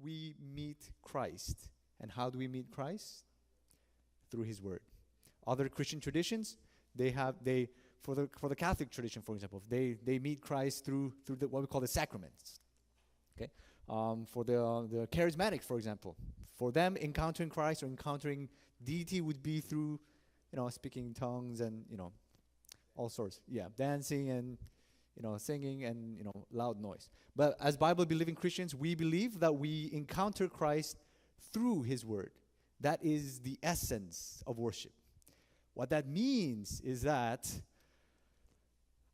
we meet Christ. And how do we meet Christ? Through His Word. Other Christian traditions, for the Catholic tradition, for example, they meet Christ through what we call the sacraments. Okay, for the charismatics, for example, for them encountering Christ or encountering deity would be through, speaking in tongues and all sorts. Yeah, dancing and singing and loud noise. But as Bible-believing Christians, we believe that we encounter Christ through His Word. That is the essence of worship. What that means is that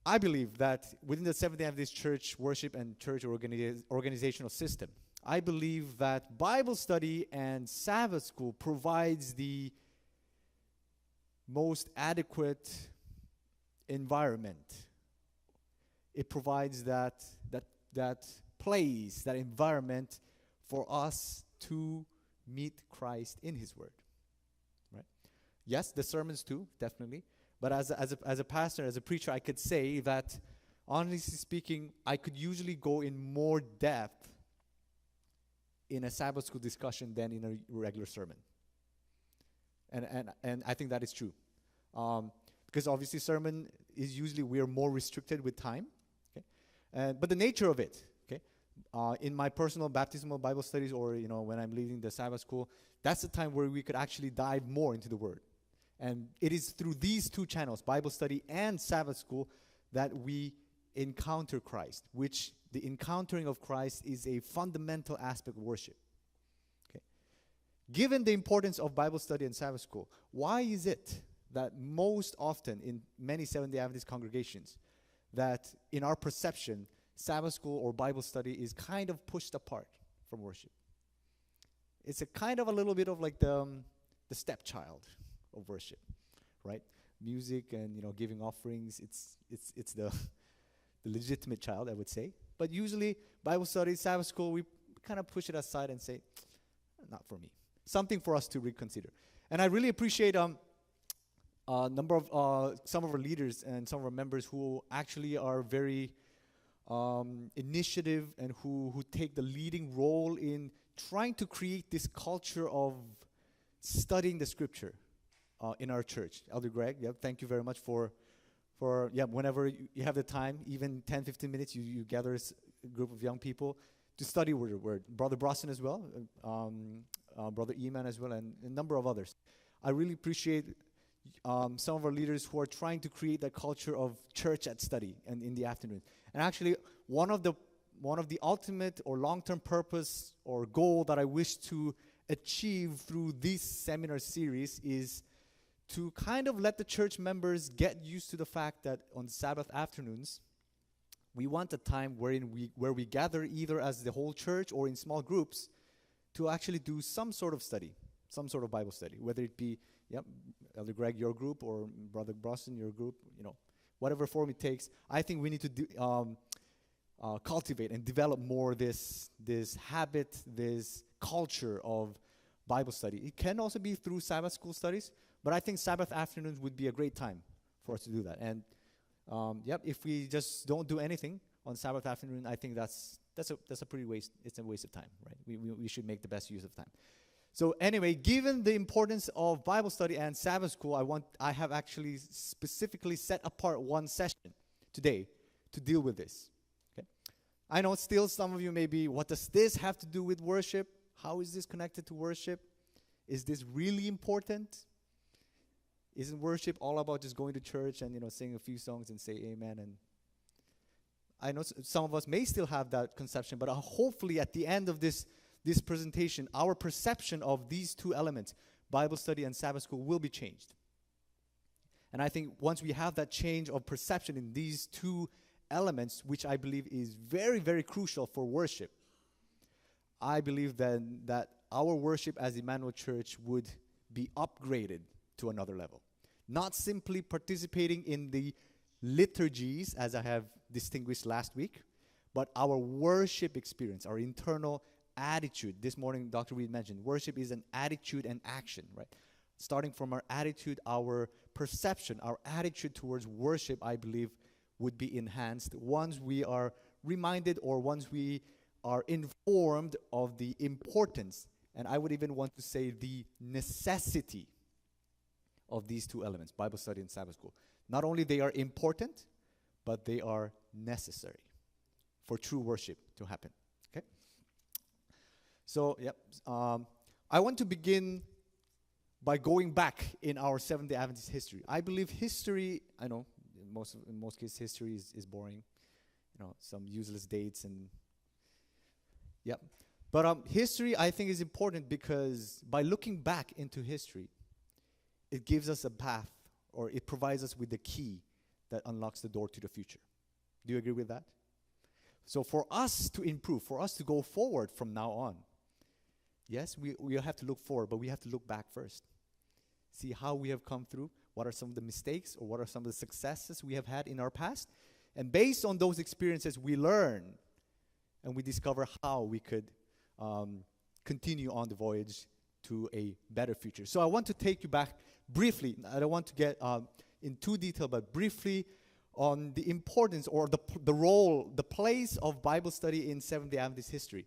I believe that within the Seventh-day Adventist Church worship and church organizational system, I believe that Bible study and Sabbath school provides the most adequate environment. It provides that place, that environment for us to meet Christ in His Word. Right? Yes, the sermons too, definitely. But as a pastor, as a preacher, I could say that, honestly speaking, I could usually go in more depth in a Sabbath school discussion than in a regular sermon. And I think that is true. Because obviously sermon is usually we are more restricted with time. Okay? But the nature of it, okay? In my personal baptismal Bible studies or, when I'm leading the Sabbath school, that's the time where we could actually dive more into the Word. And it is through these two channels, Bible study and Sabbath school, that we encounter Christ, which the encountering of Christ is a fundamental aspect of worship. Okay. Given the importance of Bible study and Sabbath school, why is it that most often in many Seventh-day Adventist congregations that in our perception, Sabbath school or Bible study is kind of pushed apart from worship? It's a kind of a little bit of like the stepchild of worship, right? Music and giving offerings, it's the legitimate child, I would say. But usually Bible study, Sabbath school, we kind of push it aside and say, not for me. Something for us to reconsider. And I really appreciate number of some of our leaders and some of our members who actually are very initiative and who take the leading role in trying to create this culture of studying the Scripture in our church. Elder Greg, thank you very much for whenever you have the time, even 10, 15 minutes, you gather a group of young people to study word. Brother Brosnan as well, Brother Eman as well, and a number of others. I really appreciate some of our leaders who are trying to create that culture of church at study and in the afternoon. And actually, one of the ultimate or long-term purpose or goal that I wish to achieve through this seminar series is to kind of let the church members get used to the fact that on Sabbath afternoons, we want a time where we gather either as the whole church or in small groups to actually do some sort of study, some sort of Bible study, whether it be, Elder Greg, your group, or Brother Brosnan, your group, whatever form it takes. I think we need to cultivate and develop more this habit, this culture of Bible study. It can also be through Sabbath school studies, but I think Sabbath afternoons would be a great time for us to do that. And if we just don't do anything on Sabbath afternoon, I think that's a pretty waste. It's a waste of time, right? We should make the best use of time. So anyway, given the importance of Bible study and Sabbath school, I have actually specifically set apart one session today to deal with this. Okay, I know still some of you may be, what does this have to do with worship? How is this connected to worship? Is this really important? Isn't worship all about just going to church and sing a few songs and say amen? And I know some of us may still have that conception, but hopefully at the end of this presentation, our perception of these two elements, Bible study and Sabbath school, will be changed. And I think once we have that change of perception in these two elements, which I believe is very, very crucial for worship, I believe then that our worship as Immanuel Church would be upgraded to another level. Not simply participating in the liturgies, as I have distinguished last week, but our worship experience, our internal attitude. This morning, Dr. Reed mentioned, worship is an attitude and action, right? Starting from our attitude, our perception, our attitude towards worship, I believe, would be enhanced once we are reminded or once we are informed of the importance, and I would even want to say the necessity of these two elements, Bible study and Sabbath school. Not only they are important, but they are necessary for true worship to happen. Okay? So, I want to begin by going back in our Seventh-day Adventist history. I believe history, I know, in most cases, history is boring. Some useless dates and, But history, I think, is important because by looking back into history, it gives us a path, or it provides us with the key that unlocks the door to the future. Do you agree with that? So for us to improve, for us to go forward from now on, yes, we have to look forward, but we have to look back first. See how we have come through, what are some of the mistakes, or what are some of the successes we have had in our past. And based on those experiences, we learn and we discover how we could continue on the voyage to a better future. So I want to take you back briefly. I don't want to get in too detail, but briefly on the importance or the role, the place of Bible study in Seventh-day Adventist history.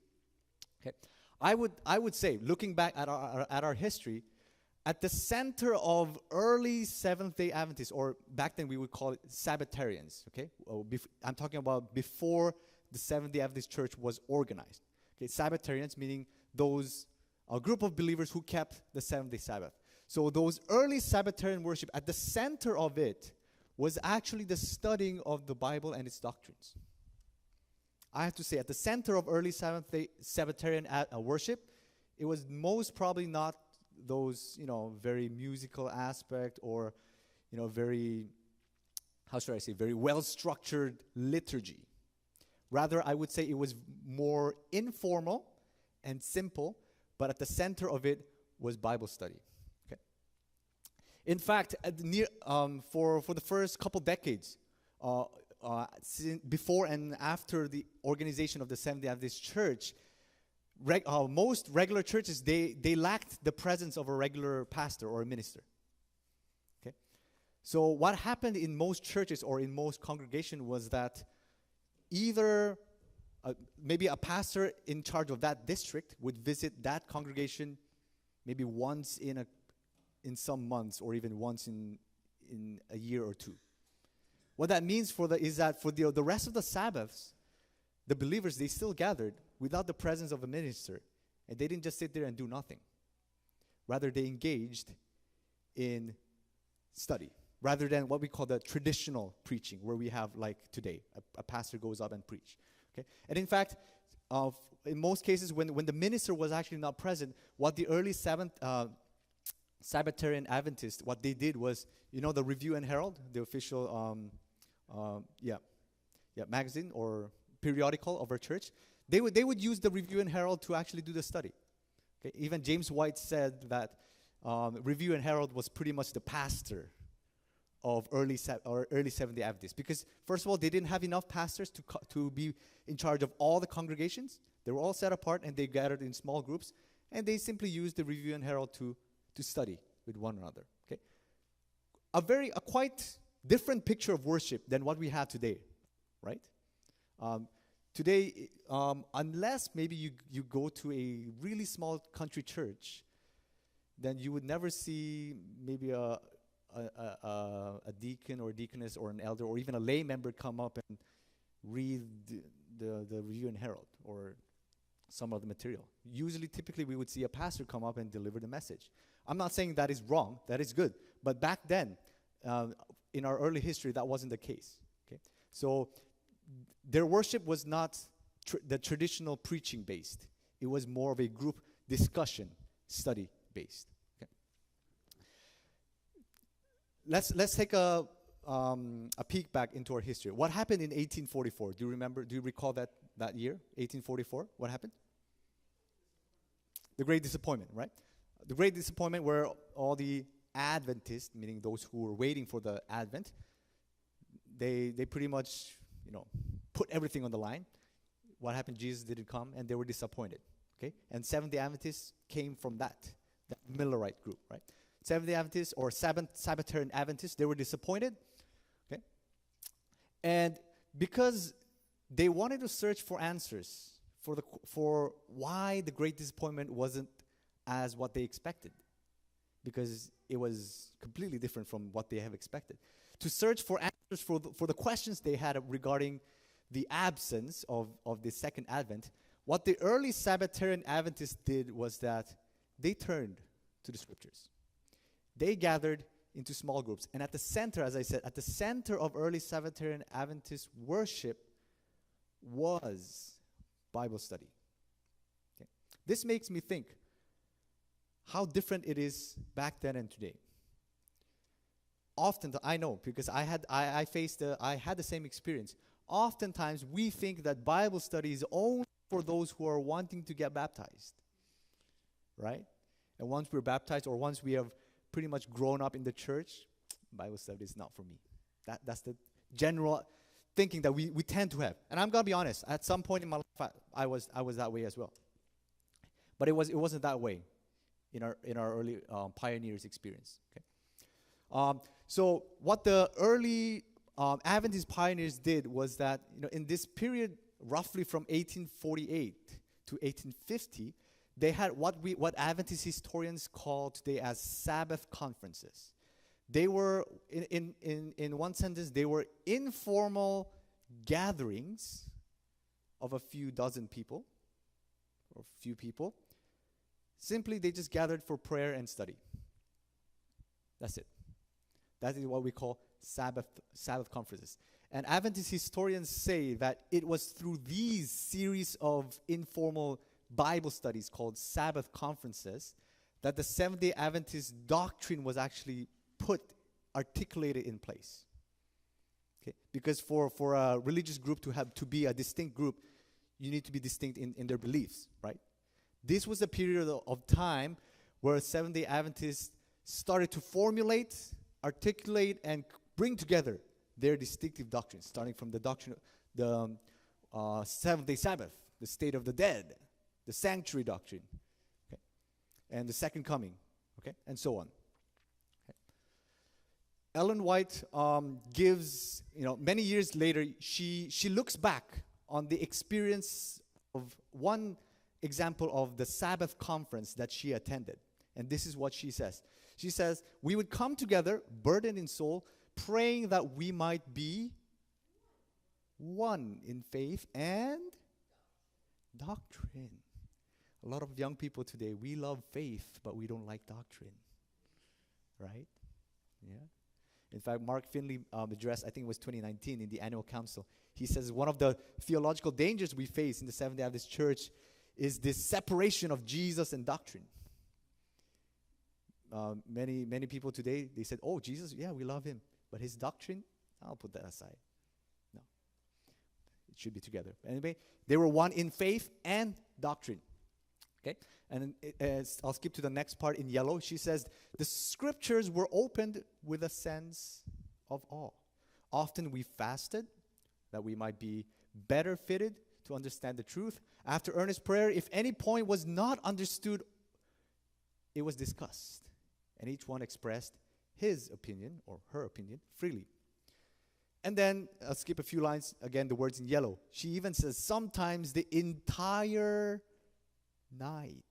Okay, I would say, looking back at our history, at the center of early Seventh-day Adventists, or back then we would call it Sabbatarians. Okay, I'm talking about before the Seventh-day Adventist Church was organized. Okay, Sabbatarians meaning those a group of believers who kept the seventh-day Sabbath. So those early Sabbatarian worship, at the center of it was actually the studying of the Bible and its doctrines. I have to say, at the center of early Seventh-day Sabbatarian worship, it was most probably not those, very musical aspect or, very, very well-structured liturgy. Rather, I would say it was more informal and simple, but at the center of it was Bible study. Okay. In fact, for the first couple decades, before and after the organization of the Seventh-day Adventist Church, most regular churches, they lacked the presence of a regular pastor or a minister. Okay, so what happened in most churches or in most congregations was that either maybe a pastor in charge of that district would visit that congregation maybe once in some months, or even once in a year or two. What that means is that for the rest of the Sabbaths, the believers, they still gathered without the presence of a minister, and they didn't just sit there and do nothing. Rather, they engaged in study, rather than what we call the traditional preaching, where we have, like today, a pastor goes up and preach. Okay, and in fact, in most cases, when the minister was actually not present, what the early Sabbatarian Adventists, what they did was, the Review and Herald, the official magazine or periodical of our church, they would use the Review and Herald to actually do the study. Okay? Even James White said that Review and Herald was pretty much the pastor of early Seventh-day Adventists, because first of all, they didn't have enough pastors to be in charge of all the congregations. They were all set apart, and they gathered in small groups, and they simply used the Review and Herald to study with one another. Okay, a quite different picture of worship than what we have today, right? Today, unless maybe you go to a really small country church, then you would never see maybe a deacon or deaconess or an elder or even a lay member come up and read the Review and Herald or some other material. Usually, typically, we would see a pastor come up and deliver the message. I'm not saying that is wrong, that is good. But back then, in our early history, that wasn't the case. Okay, so their worship was not the traditional preaching based. It was more of a group discussion, study based. Okay. Let's take a peek back into our history. What happened in 1844? Do you remember? Do you recall that year, 1844? What happened? The Great Disappointment, right? The Great Disappointment, where all the Adventists, meaning those who were waiting for the Advent, they pretty much, put everything on the line. What happened? Jesus didn't come, and they were disappointed. Okay, and Seventh-day Adventists came from that Millerite group, right? Seventh-day Adventists or Sabbatarian Adventists, they were disappointed. Okay, and because they wanted to search for answers for why the great disappointment wasn't as what they expected, because it was completely different from what they have expected. To search for answers for the questions they had regarding the absence of the second advent, what the early Sabbatarian Adventists did was that they turned to the scriptures. They gathered into small groups. And at the center, as I said, at the center of early Sabbatarian Adventist worship was Bible study. Okay. This makes me think how different it is back then and today. Often, I know, because I had the same experience. Oftentimes, we think that Bible study is only for those who are wanting to get baptized, right? And once we're baptized, or once we have pretty much grown up in the church, Bible study is not for me. That's the general thinking that we tend to have. And I'm gonna be honest. At some point in my life, I was that way as well. But it wasn't that way in our early pioneers' experience. Okay. So what the early Adventist pioneers did was that, in this period, roughly from 1848 to 1850, they had what Adventist historians call today as Sabbath conferences. They were, in one sentence, they were informal gatherings of a few dozen people, or few people. Simply, they just gathered for prayer and study. That's it. That is what we call Sabbath conferences. And Adventist historians say that it was through these series of informal Bible studies called Sabbath conferences that the Seventh-day Adventist doctrine was actually articulated in place. Okay? Because for a religious group to be a distinct group, you need to be distinct in their beliefs, right? This was a period of time where Seventh-day Adventists started to formulate, articulate, and bring together their distinctive doctrines, starting from the doctrine of the Seventh-day Sabbath, the state of the dead, the sanctuary doctrine, okay, and the second coming, okay, and so on. Okay. Ellen White gives, many years later, she looks back on the experience of one example of the Sabbath conference that she attended. And this is what she says. She says, we would come together, burdened in soul, praying that we might be one in faith and doctrine. A lot of young people today, we love faith, but we don't like doctrine. Right? Yeah. In fact, Mark Finley addressed, I think it was 2019, in the annual council. He says one of the theological dangers we face in the Seventh-day Adventist Church is this separation of Jesus and doctrine. Many people today, they said, oh, Jesus, yeah, we love him. But his doctrine, I'll put that aside. No. It should be together. Anyway, they were one in faith and doctrine. Okay? And I'll skip to the next part in yellow. She says, the scriptures were opened with a sense of awe. Often we fasted that we might be better fitted to understand the truth. After earnest prayer, if any point was not understood, it was discussed. And each one expressed his opinion or her opinion freely. And then I'll skip a few lines. Again, the words in yellow. She even says sometimes the entire night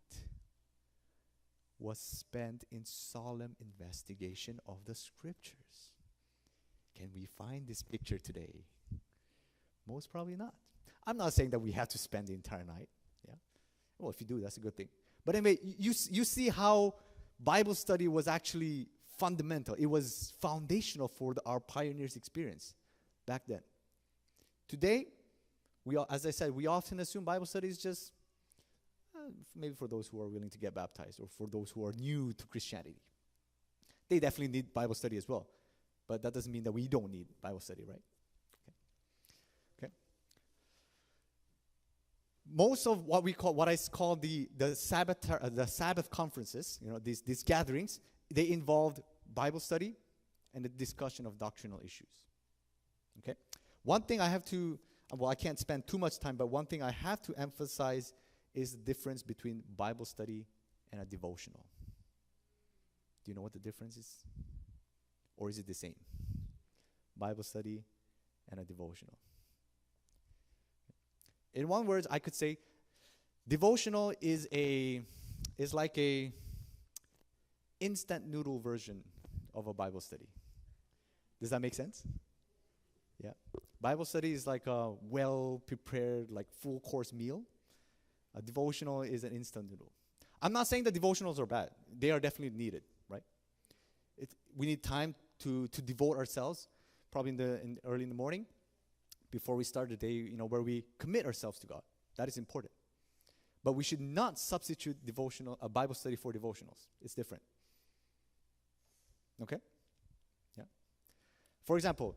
was spent in solemn investigation of the scriptures. Can we find this picture today? Most probably not. I'm not saying that we have to spend the entire night. Yeah. Well, if you do, that's a good thing. But anyway, you see how Bible study was actually fundamental. It was foundational for our pioneers' experience back then. Today, as I said, we often assume Bible study is just maybe for those who are willing to get baptized or for those who are new to Christianity. They definitely need Bible study as well. But that doesn't mean that we don't need Bible study, right? Okay. Most of what I call the Sabbath conferences, these gatherings, they involved Bible study and the discussion of doctrinal issues. Okay? One thing I can't spend too much time, but one thing I have to emphasize is the difference between Bible study and a devotional. Do you know what the difference is? Or is it the same? Bible study and a devotional. In one word, I could say Devotional is like a instant noodle version of a Bible study. Does that make sense? Yeah. Bible study is like a well-prepared, like full-course meal. A devotional is an instant noodle. I'm not saying that devotionals are bad. They are definitely needed, right? We need time to devote ourselves, probably early in the morning, before we start the day, where we commit ourselves to God. That is important. But we should not substitute a Bible study for devotionals. It's different. Okay? Yeah. For example,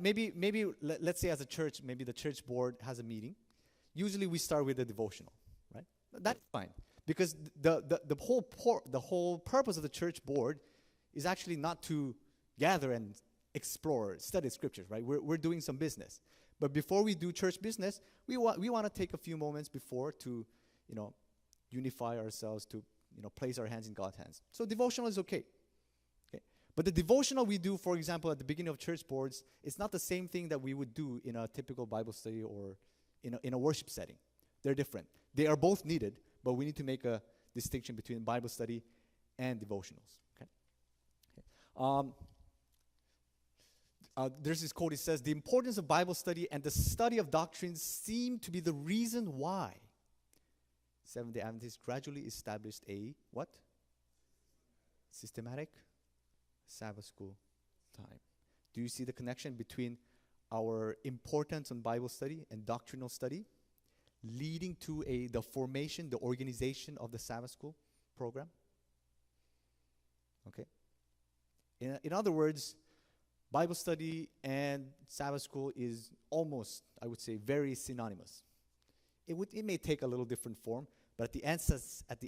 maybe let's say as a church, maybe the church board has a meeting. Usually we start with a devotional, right? That's fine, because the whole purpose of the church board is actually not to gather and explore, study scriptures, right? We're doing some business. But before we do church business, we want to take a few moments before to, unify ourselves, to, place our hands in God's hands. So devotional is okay. But the devotional we do, for example, at the beginning of church boards, it's not the same thing that we would do in a typical Bible study or in a worship setting. They're different. They are both needed, but we need to make a distinction between Bible study and devotionals. There's this quote. It says, "The importance of Bible study and the study of doctrines seem to be the reason why Seventh-day Adventists gradually established a what? Systematic Sabbath school time." Do you see the connection between our importance on Bible study and doctrinal study leading to the formation, the organization of the Sabbath school program? Okay. In other words, Bible study and Sabbath school is almost, I would say, very synonymous. It may take a little different form, but at the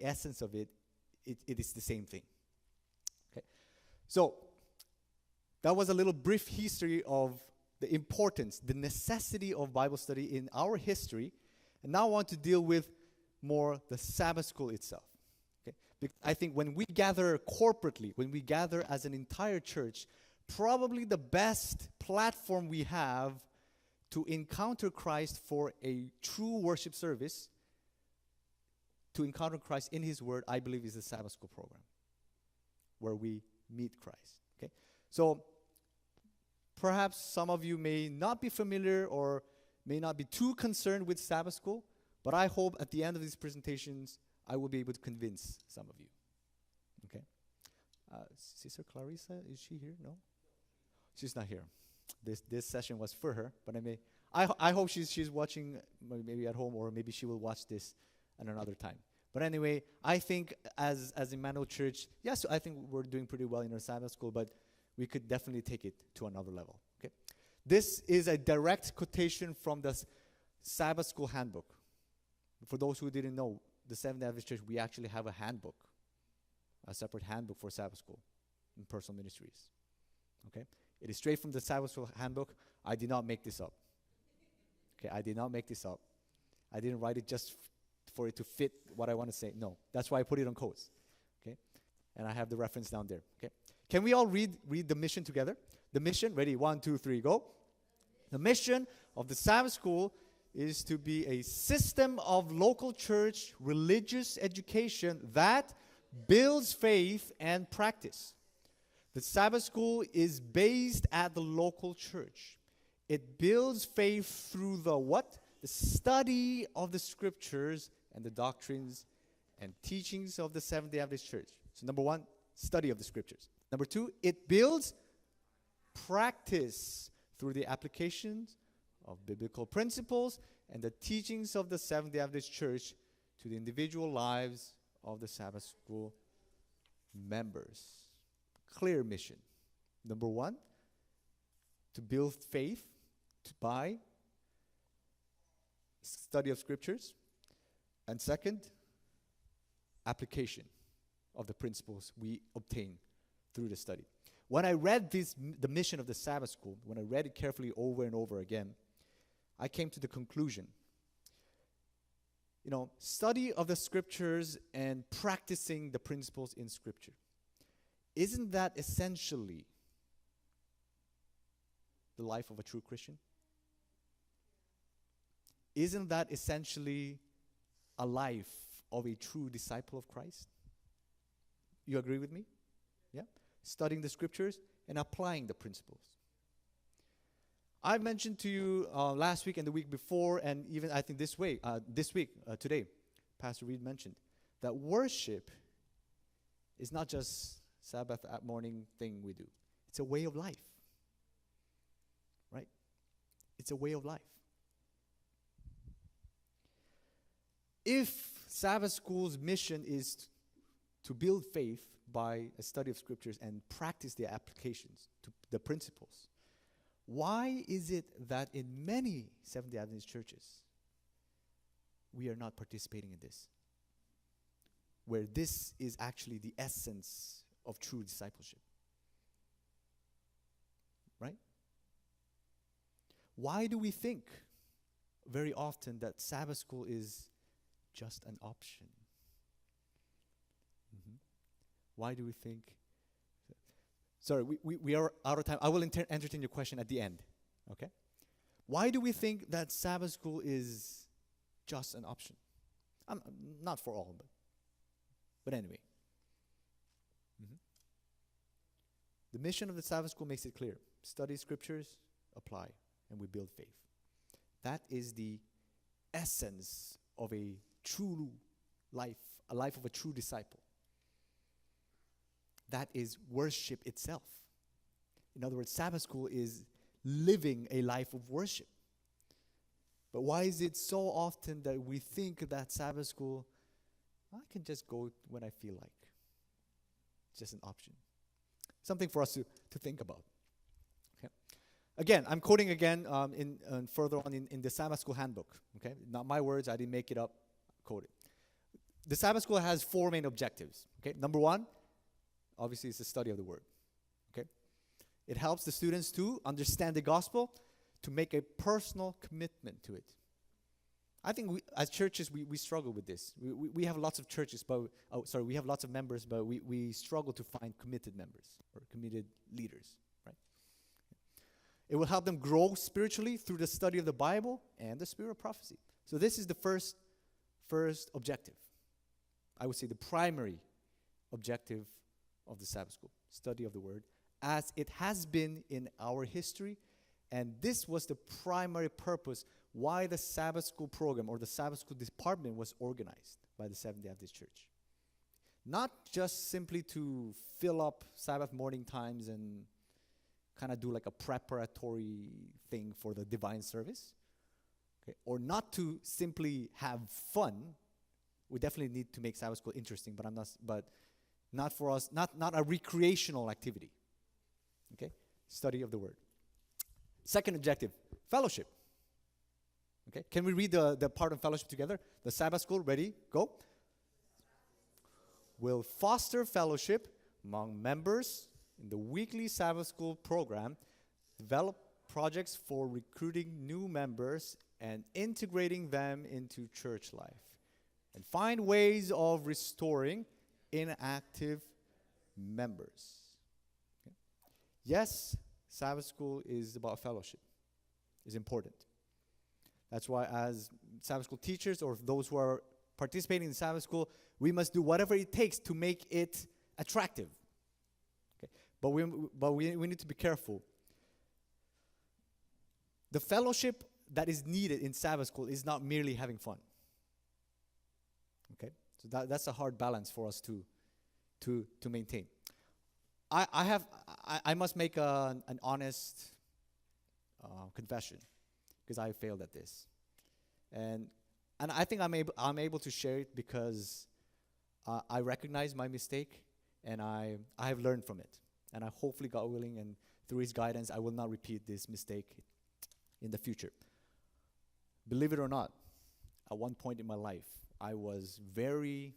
essence of it is the same thing. Okay. So that was a little brief history of the importance, the necessity of Bible study in our history. And now I want to deal with more the Sabbath school itself. Okay? Because I think when we gather corporately, when we gather as an entire church, probably the best platform we have to encounter Christ for a true worship service, to encounter Christ in His Word, I believe is the Sabbath school program, where we meet Christ. Okay? So perhaps some of you may not be familiar or may not be too concerned with Sabbath school, but I hope at the end of these presentations, I will be able to convince some of you. Okay? Sister Clarissa, is she here? No? She's not here. This session was for her, but I hope she's watching maybe at home, or maybe she will watch this at another time. But anyway, I think as Immanuel Church, yes, I think we're doing pretty well in our Sabbath school, but we could definitely take it to another level. Okay, this is a direct quotation from the Sabbath school handbook. For those who didn't know, the Seventh-day Adventist Church, we actually have a handbook, a separate handbook for Sabbath school and personal ministries. Okay, it is straight from the Sabbath school handbook. I did not make this up. Okay, I did not make this up. I didn't write it just for it to fit what I want to say. No, that's why I put it on quotes. Okay, and I have the reference down there. Okay, can we all read the mission together? The mission, ready? 1, 2, 3, go. The mission of the Sabbath school is to be a system of local church religious education that builds faith and practice. The Sabbath school is based at the local church. It builds faith through the what? The study of the scriptures and the doctrines and teachings of the Seventh-day Adventist Church. So number 1, study of the scriptures. Number 2, it builds practice through the applications of biblical principles and the teachings of the Seventh-day Adventist Church to the individual lives of the Sabbath school members. Clear mission. Number 1, to build faith by study of scriptures. And second, application of the principles we obtain through the study. When I read the mission of the Sabbath school, when I read it carefully over and over again, I came to the conclusion, study of the scriptures and practicing the principles in scripture. Isn't that essentially the life of a true Christian? Isn't that essentially a life of a true disciple of Christ? You agree with me? Yeah? Studying the scriptures and applying the principles. I mentioned to you last week and the week before, and even I think this week, today, Pastor Reed mentioned that worship is not just Sabbath at morning thing we do. It's a way of life. Right? It's a way of life. If Sabbath school's mission is to build faith by a study of scriptures and practice their applications to the principles, why is it that in many Seventh-day Adventist churches we are not participating in this? Where this is actually the essence of true discipleship. Right? Why do we think very often that Sabbath school is just an option? Why do we think? Sorry, we are out of time. I will entertain your question at the end. Okay? Why do we think that Sabbath school is just an option? Not for all, but anyway. The mission of the Sabbath school makes it clear. Study scriptures, apply, and we build faith. That is the essence of a true life, a life of a true disciple. That is worship itself. In other words, Sabbath school is living a life of worship. But why is it so often that we think that Sabbath school, I can just go when I feel like? It's just an option. Something for us to think about. Okay. Again, I'm quoting again further on in the Sabbath school handbook. Okay, not my words. I didn't make it up. Quote it. The Sabbath school has 4 main objectives. Okay, number 1, obviously, it's the study of the Word. Okay, it helps the students to understand the gospel, to make a personal commitment to it. I think we, as churches, we struggle with this. We have lots of churches, but we have lots of members, but we struggle to find committed members or committed leaders. Right? It will help them grow spiritually through the study of the Bible and the spirit of prophecy. So this is the first objective. I would say the primary objective of the Sabbath school, study of the Word, as it has been in our history, and this was the primary purpose why the Sabbath school program or the Sabbath school department was organized by the Seventh-day Adventist Church. Not just simply to fill up Sabbath morning times and kind of do like a preparatory thing for the divine service, okay? Or not to simply have fun. We definitely need to make Sabbath school interesting, but not for us, not a recreational activity. Okay? Study of the Word. Second objective, fellowship. Okay? Can we read the part of fellowship together? The Sabbath school, ready? Go. Will foster fellowship among members in the weekly Sabbath school program, develop projects for recruiting new members and integrating them into church life, and find ways of restoring inactive members. Okay. Yes, Sabbath school is about fellowship. It's important. That's why as Sabbath school teachers or those who are participating in Sabbath school, we must do whatever it takes to make it attractive. Okay. But we need to be careful. The fellowship that is needed in Sabbath school is not merely having fun. Okay, so that's a hard balance for us to maintain. I must make an honest confession, because I failed at this, and I think I'm able to share it because I recognize my mistake, and I have learned from it, and I hopefully, God willing, and through His guidance, I will not repeat this mistake in the future. Believe it or not, at one point in my life, I was very,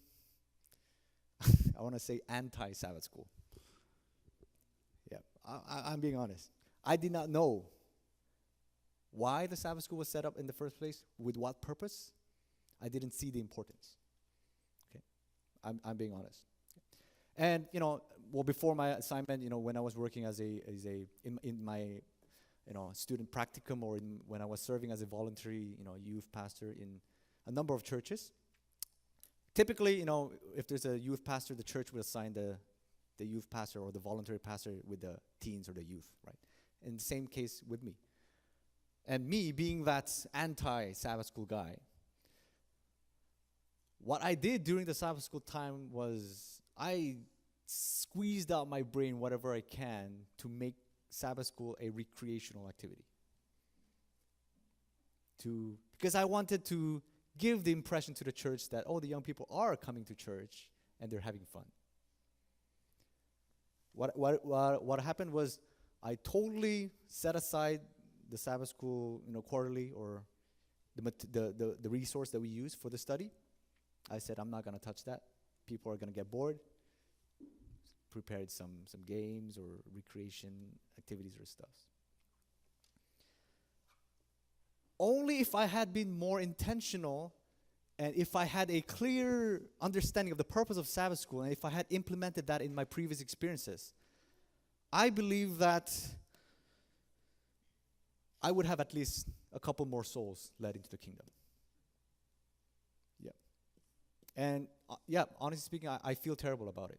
I want to say, anti-Sabbath school. Yeah, I'm being honest. I did not know why the Sabbath school was set up in the first place, with what purpose. I didn't see the importance. Okay, I'm being honest. And before my assignment, when I was working in my student practicum, or when I was serving as a voluntary youth pastor in a number of churches, typically, if there's a youth pastor, the church will assign the youth pastor or the voluntary pastor with the teens or the youth, right? In the same case with me. And me being that anti-Sabbath school guy, what I did during the Sabbath school time was I squeezed out my brain whatever I can to make Sabbath school a recreational activity. Because I wanted to give the impression to the church that, the young people are coming to church and they're having fun. What happened was I totally set aside the Sabbath school, quarterly or the resource that we use for the study. I said, I'm not going to touch that. People are going to get bored. Prepared some games or recreation activities or stuff. Only if I had been more intentional and if I had a clear understanding of the purpose of Sabbath school and if I had implemented that in my previous experiences, I believe that I would have at least a couple more souls led into the kingdom. Yeah. And honestly speaking, I feel terrible about it.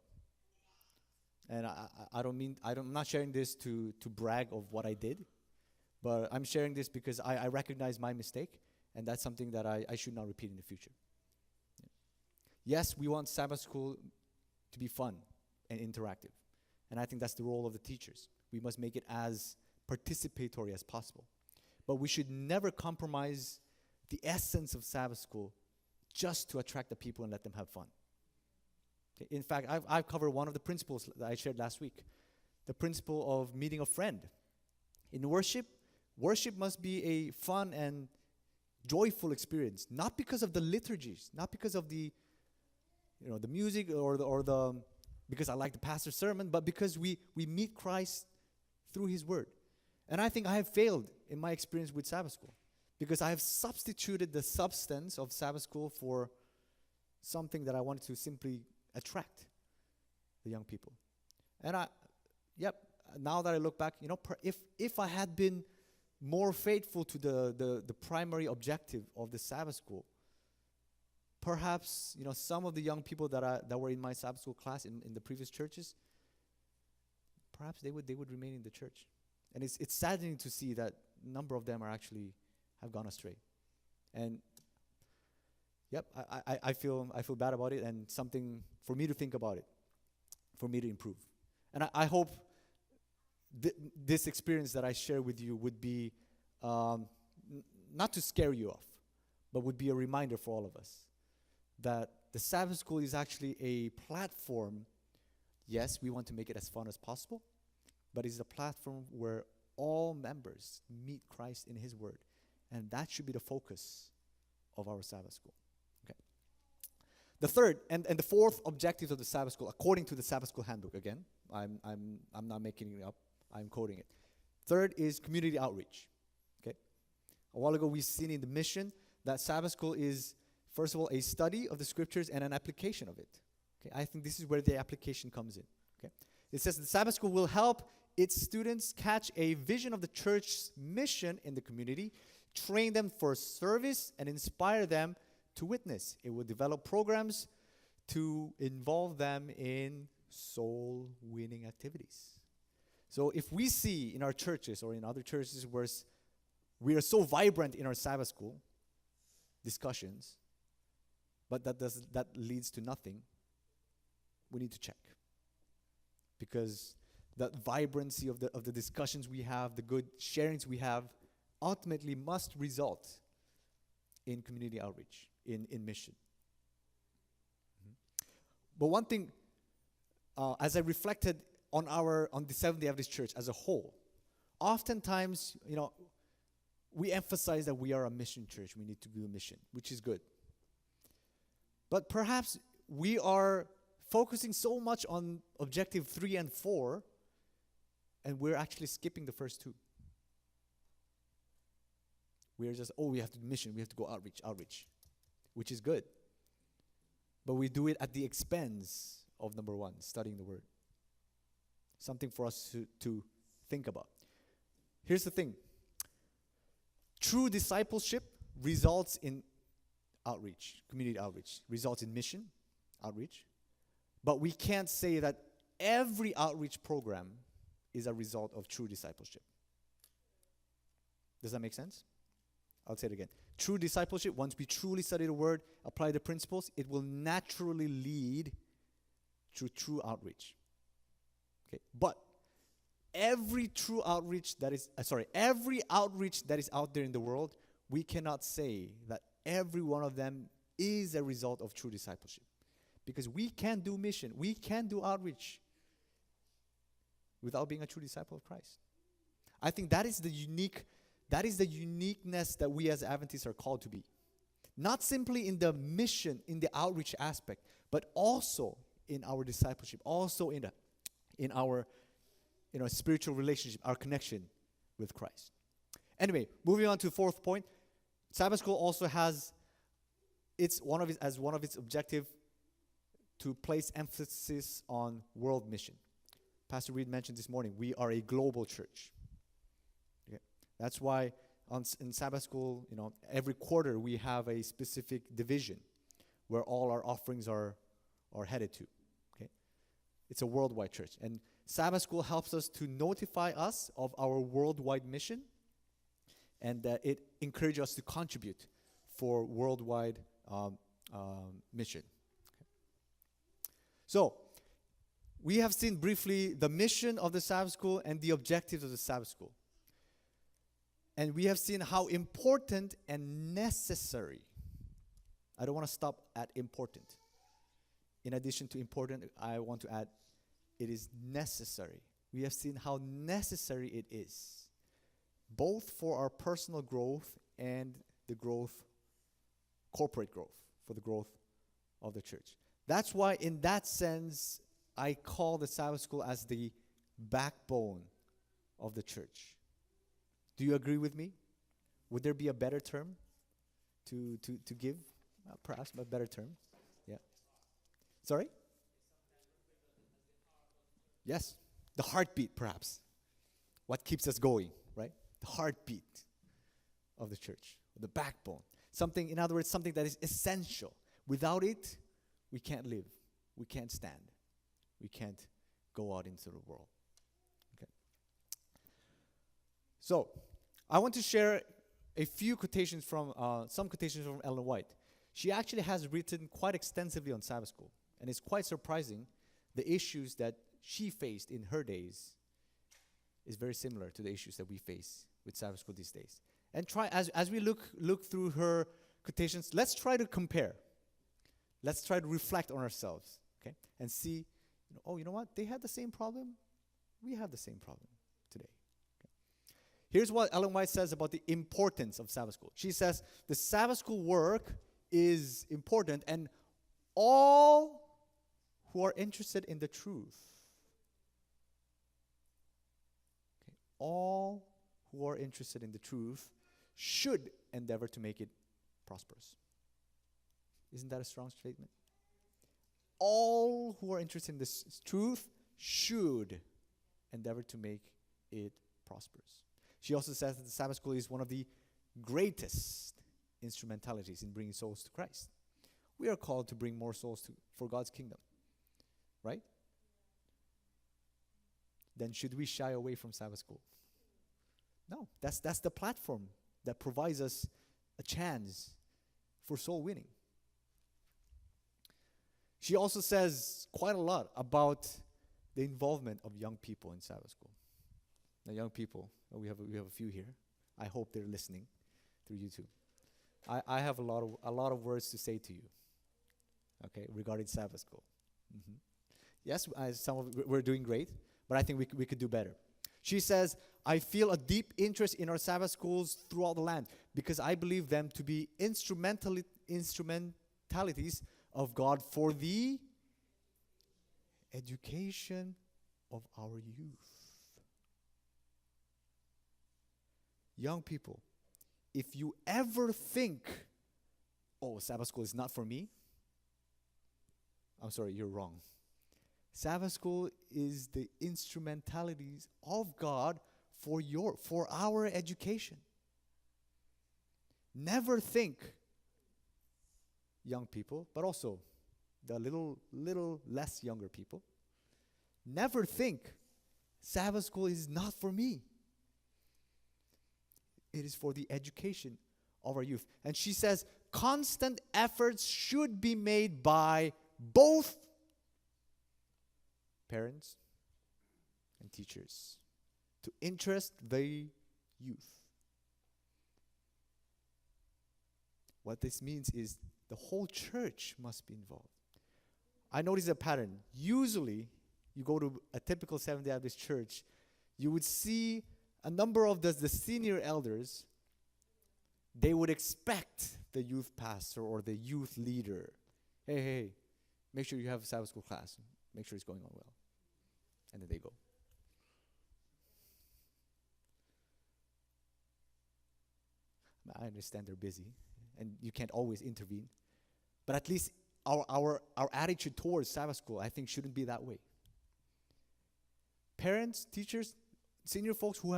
And I'm not sharing this to brag of what I did, but I'm sharing this because I recognize my mistake, and that's something that I should not repeat in the future. Yeah. Yes, we want Sabbath school to be fun and interactive, and I think that's the role of the teachers. We must make it as participatory as possible. But we should never compromise the essence of Sabbath school just to attract the people and let them have fun. Okay. In fact, I've covered one of the principles that I shared last week, the principle of meeting a friend. In worship must be a fun and joyful experience, not because of the liturgies, not because of the music or the because I like the pastor's sermon, but because we meet Christ through his word. And I think I have failed in my experience with Sabbath school because I have substituted the substance of Sabbath school for something that I wanted to simply attract the young people. And now that I look back, if I had been more faithful to the primary objective of the Sabbath school, perhaps some of the young people that were in my Sabbath school class in the previous churches, perhaps they would remain in the church. And it's saddening to see that a number of them have gone astray. And I feel bad about it, and something for me to think about it, for me to improve. And I hope this experience that I share with you would be not to scare you off, but would be a reminder for all of us that the Sabbath school is actually a platform. Yes, we want to make it as fun as possible, but it's a platform where all members meet Christ in his word. And that should be the focus of our Sabbath school. Okay. The third and the fourth objective of the Sabbath school, according to the Sabbath school handbook, again, I'm not making it up, I'm quoting it. Third is community outreach. Okay. A while ago we've seen in the mission that Sabbath school is, first of all, a study of the scriptures and an application of it. Okay. I think this is where the application comes in. Okay. It says the Sabbath school will help its students catch a vision of the church's mission in the community, train them for service, and inspire them to witness. It will develop programs to involve them in soul-winning activities. So if we see in our churches or in other churches where we are so vibrant in our Sabbath school discussions, but that leads to nothing, we need to check. Because that vibrancy of the discussions we have, the good sharings we have, ultimately must result in community outreach, in mission. Mm-hmm. But one thing, as I reflected on the Seventh-day Adventist Church as a whole, oftentimes, we emphasize that we are a mission church. We need to do a mission, which is good. But perhaps we are focusing so much on objective 3 and 4, and we're actually skipping the first 2. We're just, we have to mission, we have to go outreach, which is good. But we do it at the expense of number 1, studying the Word. Something for us to think about. Here's the thing. True discipleship results in outreach, community outreach, results in mission outreach. But we can't say that every outreach program is a result of true discipleship. Does that make sense? I'll say it again. True discipleship, once we truly study the word, apply the principles, it will naturally lead to true outreach. Okay, but every outreach that is out there in the world, we cannot say that every one of them is a result of true discipleship. Because we can do mission, we can do outreach without being a true disciple of Christ. I think that is the uniqueness that we as Adventists are called to be. Not simply in the mission, in the outreach aspect, but also in our discipleship, also in our spiritual relationship, our connection with Christ. Anyway, moving on to the fourth point, Sabbath School also has one of its objective to place emphasis on world mission. Pastor Reed mentioned this morning, we are a global church. Okay? That's why in Sabbath School, every quarter we have a specific division where all our offerings are headed to. Okay? It's a worldwide church. And Sabbath School helps us to notify us of our worldwide mission, and it encourages us to contribute for worldwide mission. So, we have seen briefly the mission of the Sabbath School and the objectives of the Sabbath School. And we have seen how important and necessary. I don't want to stop at important. In addition to important, I want to add, it is necessary. We have seen how necessary it is, both for our personal growth and the corporate growth, for the growth of the church. That's why, in that sense, I call the Sabbath School as the backbone of the church. Do you agree with me? Would there be a better term to give? Perhaps a better term. Yeah. Sorry? Yes. The heartbeat, perhaps. What keeps us going, right? The heartbeat of the church. The backbone. Something, in other words, something that is essential. Without it, we can't live. We can't stand. We can't go out into the world. Okay. So, I want to share a few quotations from, some quotations from Ellen White. She actually has written quite extensively on Sabbath School. And it's quite surprising, the issues that she faced in her days is very similar to the issues that we face with Sabbath School these days. And as we look through her quotations, let's try to compare. Let's try to reflect on ourselves, okay? And see, you know what? They had the same problem. We have the same problem today. Okay? Here's what Ellen White says about the importance of Sabbath School. She says, the Sabbath School work is important, and all who are interested in the truth, okay, all who are interested in the truth should endeavor to make it prosperous. Isn't that a strong statement? All who are interested in this truth should endeavor to make it prosperous. She also says that the Sabbath School is one of the greatest instrumentalities in bringing souls to Christ. We are called to bring more souls for God's kingdom, right? Then should we shy away from Sabbath School? No, that's the platform that provides us a chance for soul winning. She also says quite a lot about the involvement of young people in Sabbath School. Now, young people, we have a few here. I hope they're listening through YouTube. I have a lot of words to say to you, okay, regarding Sabbath School. Mm-hmm. Yes, we're doing great, but I think we could do better. She says, I feel a deep interest in our Sabbath schools throughout the land because I believe them to be instrumentalities of God for the education of our youth. Young people, if you ever think, Sabbath school is not for me, I'm sorry, you're wrong. Sabbath school is the instrumentalities of God for our education. Never think young people, but also the little less younger people, never think Sabbath school is not for me. It is for the education of our youth. And she says, constant efforts should be made by both parents and teachers to interest the youth. What this means is the whole church must be involved. I notice a pattern. Usually, you go to a typical Seventh-day Adventist church, you would see a number of the senior elders. They would expect the youth pastor or the youth leader, hey, make sure you have a Sabbath school class. Make sure it's going on well. And then they go. I understand they're busy, and you can't always intervene. But at least our attitude towards Sabbath school, I think, shouldn't be that way. Parents, teachers, senior folks who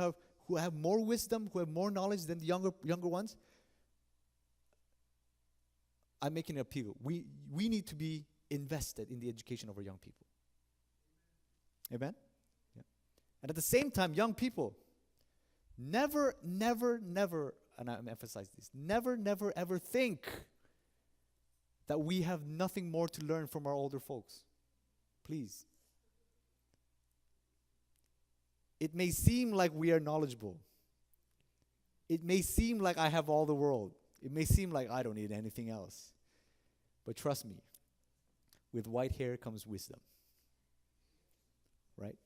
have more wisdom, who have more knowledge than the younger ones, I'm making an appeal. We need to be invested in the education of our young people. Amen? Yeah. And at the same time, young people, never, and I'm emphasizing this, never, ever think that we have nothing more to learn from our older folks. Please. It may seem like we are knowledgeable. It may seem like I have all the world. It may seem like I don't need anything else. But trust me, with white hair comes wisdom. Right?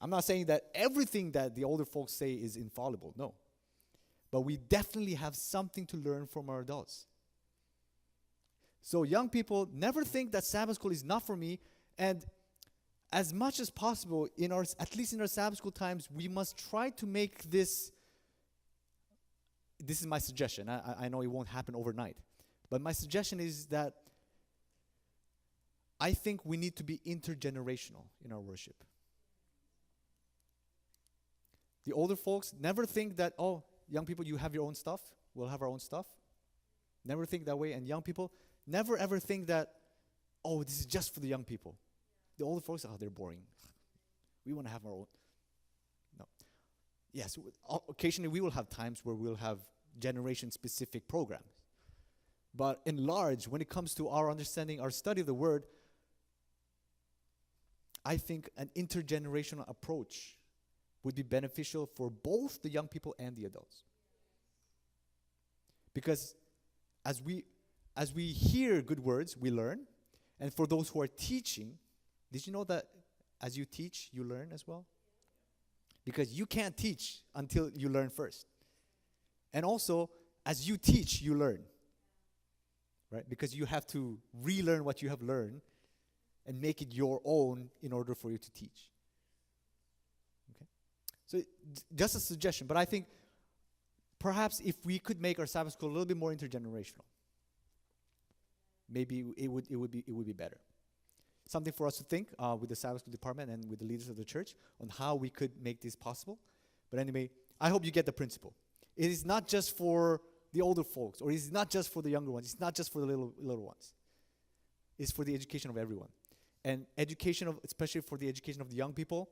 I'm not saying that everything that the older folks say is infallible. No. But we definitely have something to learn from our adults. So young people, never think that Sabbath school is not for me. And as much as possible, at least in our Sabbath school times, we must try to make this is my suggestion. I know it won't happen overnight. But my suggestion is that I think we need to be intergenerational in our worship. The older folks never think that, oh, young people, you have your own stuff. We'll have our own stuff. Never think that way. And young people, never ever think that, oh, this is just for the young people. The older folks, oh, they're boring. We want to have our own. No. Yes, occasionally we will have times where we'll have generation-specific programs. But in large, when it comes to our understanding, our study of the Word, I think an intergenerational approach would be beneficial for both the young people and the adults. Because as we hear good words, we learn. And for those who are teaching, did you know that as you teach, you learn as well? Because you can't teach until you learn first. And also, as you teach, you learn. Right? Because you have to relearn what you have learned and make it your own in order for you to teach. Okay? So just a suggestion, but I think perhaps if we could make our Sabbath school a little bit more intergenerational, maybe it would be better. Something for us to think with the Sabbath school department and with the leaders of the church on how we could make this possible. But anyway, I hope you get the principle. It is not just for the older folks, or it's not just for the younger ones. It's not just for the little ones. It's for the education of everyone. And especially for the education of the young people,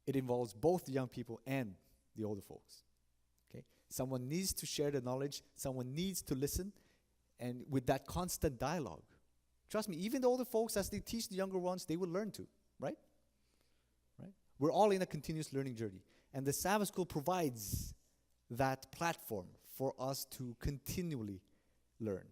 it involves both the young people and the older folks. Okay? Someone needs to share the knowledge. Someone needs to listen. And with that constant dialogue, trust me, even the older folks, as they teach the younger ones, they will learn too, right? Right? We're all in a continuous learning journey. And the Sabbath school provides that platform for us to continually learn.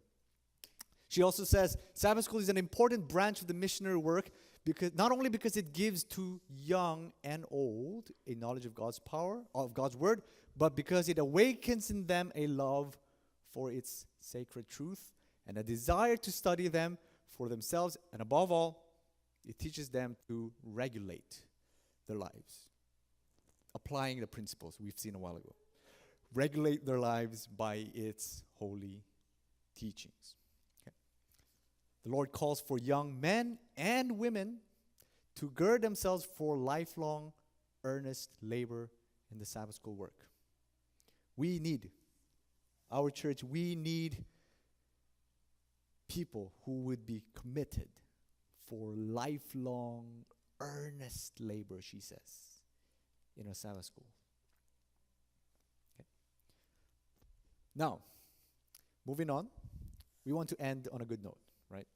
She also says Sabbath school is an important branch of the missionary work, because not only because it gives to young and old a knowledge of God's power, of God's word, but because it awakens in them a love for its sacred truth and a desire to study them for themselves, and above all, it teaches them to regulate their lives, applying the principles we've seen a while ago. Regulate their lives by its holy teachings. Okay. The Lord calls for young men and women to gird themselves for lifelong, earnest labor in the Sabbath school work. Our church, we need people who would be committed for lifelong, earnest labor, she says, in a Sabbath school. Okay. Now, moving on, we want to end on a good note, right?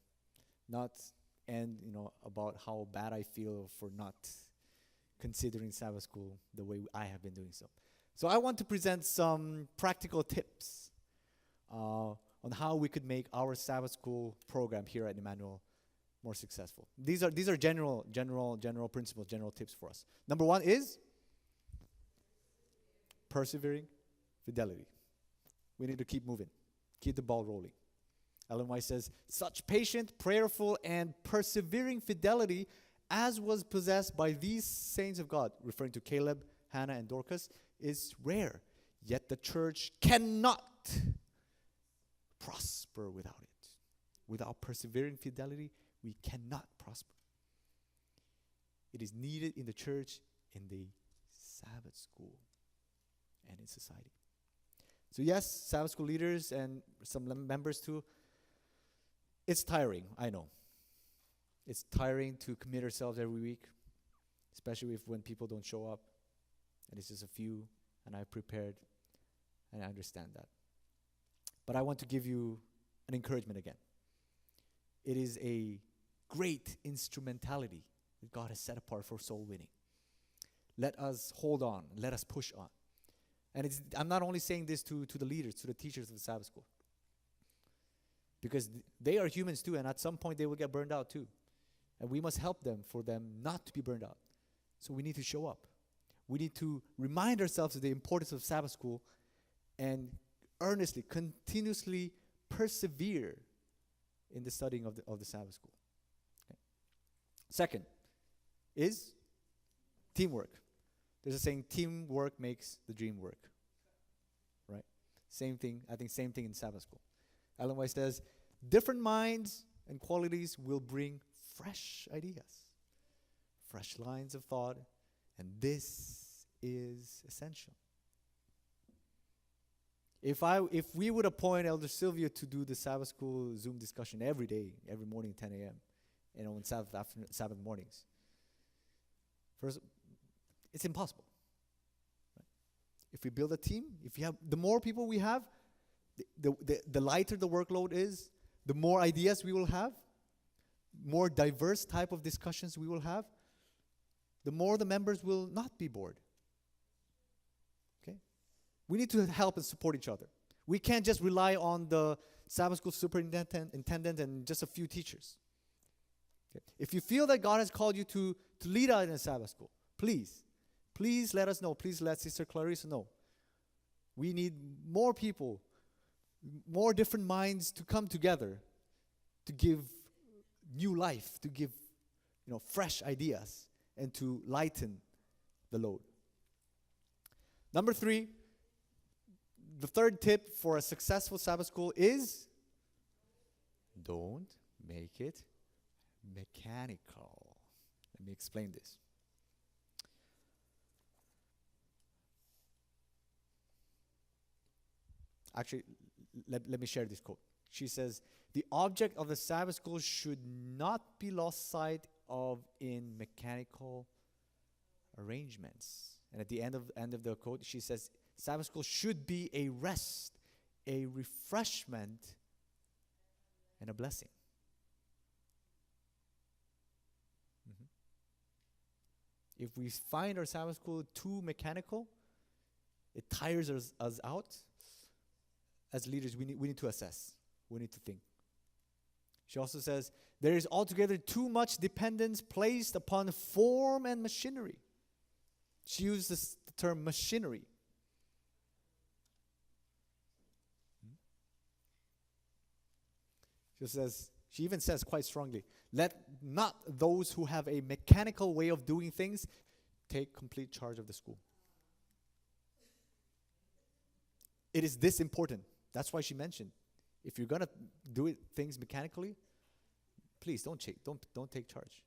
Not end, about how bad I feel for not considering Sabbath school the way I have been doing so. So I want to present some practical tips on how we could make our Sabbath school program here at Immanuel more successful. These are general principles, general tips for us. Number one is persevering fidelity. We need to keep moving, keep the ball rolling. Ellen White says, such patient, prayerful, and persevering fidelity as was possessed by these saints of God, referring to Caleb, Hannah, and Dorcas, is rare. Yet the church cannot prosper without it. Without persevering fidelity, we cannot prosper. It is needed in the church, in the Sabbath school, and in society. So yes, Sabbath school leaders and some members too, it's tiring, I know. It's tiring to commit ourselves every week, especially when people don't show up, and it's just a few, and I prepared, and I understand that. But I want to give you an encouragement again. It is a great instrumentality that God has set apart for soul winning. Let us hold on. Let us push on. And I'm not only saying this to the leaders, to the teachers of the Sabbath school, because they are humans too, and at some point they will get burned out too. And we must help them for them not to be burned out. So we need to show up. We need to remind ourselves of the importance of Sabbath school and earnestly, continuously persevere in the studying of the Sabbath school. Okay. Second is teamwork. There's a saying, teamwork makes the dream work. Right? Same thing, I think same thing in Sabbath school. Ellen White says, different minds and qualities will bring fresh ideas, fresh lines of thought, and this is essential. If we would appoint Elder Sylvia to do the Sabbath school Zoom discussion every day, every morning, 10 a.m., on Sabbath mornings, first, it's impossible. Right? If we build a team, the more people we have, the lighter the workload is, the more ideas we will have, more diverse type of discussions we will have, the more the members will not be bored. Okay? We need to help and support each other. We can't just rely on the Sabbath school superintendent and just a few teachers. Okay? If you feel that God has called you to lead out in a Sabbath school, please let us know. Please let Sister Clarissa know. We need more people, more different minds to come together to give new life, to give fresh ideas, and to lighten the load. Number 3, the third tip for a successful Sabbath school is don't make it mechanical. Let me explain this. Actually, let me share this quote. She says, the object of the Sabbath school should not be lost sight of in mechanical arrangements. And at the end of the quote, she says, Sabbath school should be a rest, a refreshment, and a blessing. If we find our Sabbath school too mechanical, it tires us out. As leaders, we need to assess. We need to think. She also says, there is altogether too much dependence placed upon form and machinery. She uses the term machinery. She even says quite strongly, let not those who have a mechanical way of doing things take complete charge of the school. It is this important. That's why she mentioned, if you're going to do things mechanically, please don't take charge.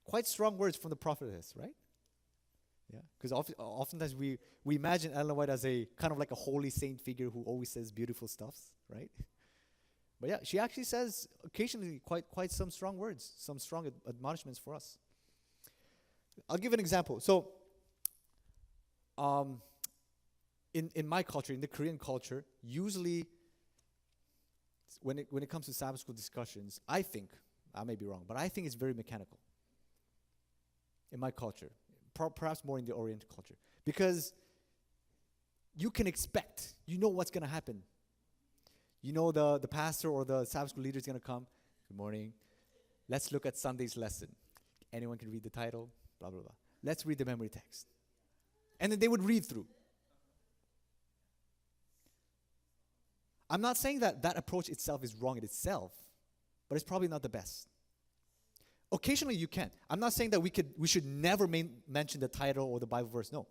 Quite strong words from the prophetess, right? Yeah, because oftentimes we imagine Ellen White as a kind of like a holy saint figure who always says beautiful stuffs, right? But yeah, she actually says occasionally quite some strong words, some strong admonishments for us. I'll give an example. So, in my culture, in the Korean culture, usually when it comes to Sabbath school discussions, I think, I may be wrong, but I think it's very mechanical in my culture, perhaps more in the Oriental culture, because you can expect, you know what's going to happen. You know the pastor or the Sabbath school leader is going to come. Good morning. Let's look at Sunday's lesson. Anyone can read the title, blah, blah, blah. Let's read the memory text. And then they would read through. I'm not saying that that approach itself is wrong in itself, but it's probably not the best. Occasionally you can. I'm not saying that we should never mention the title or the Bible verse, no.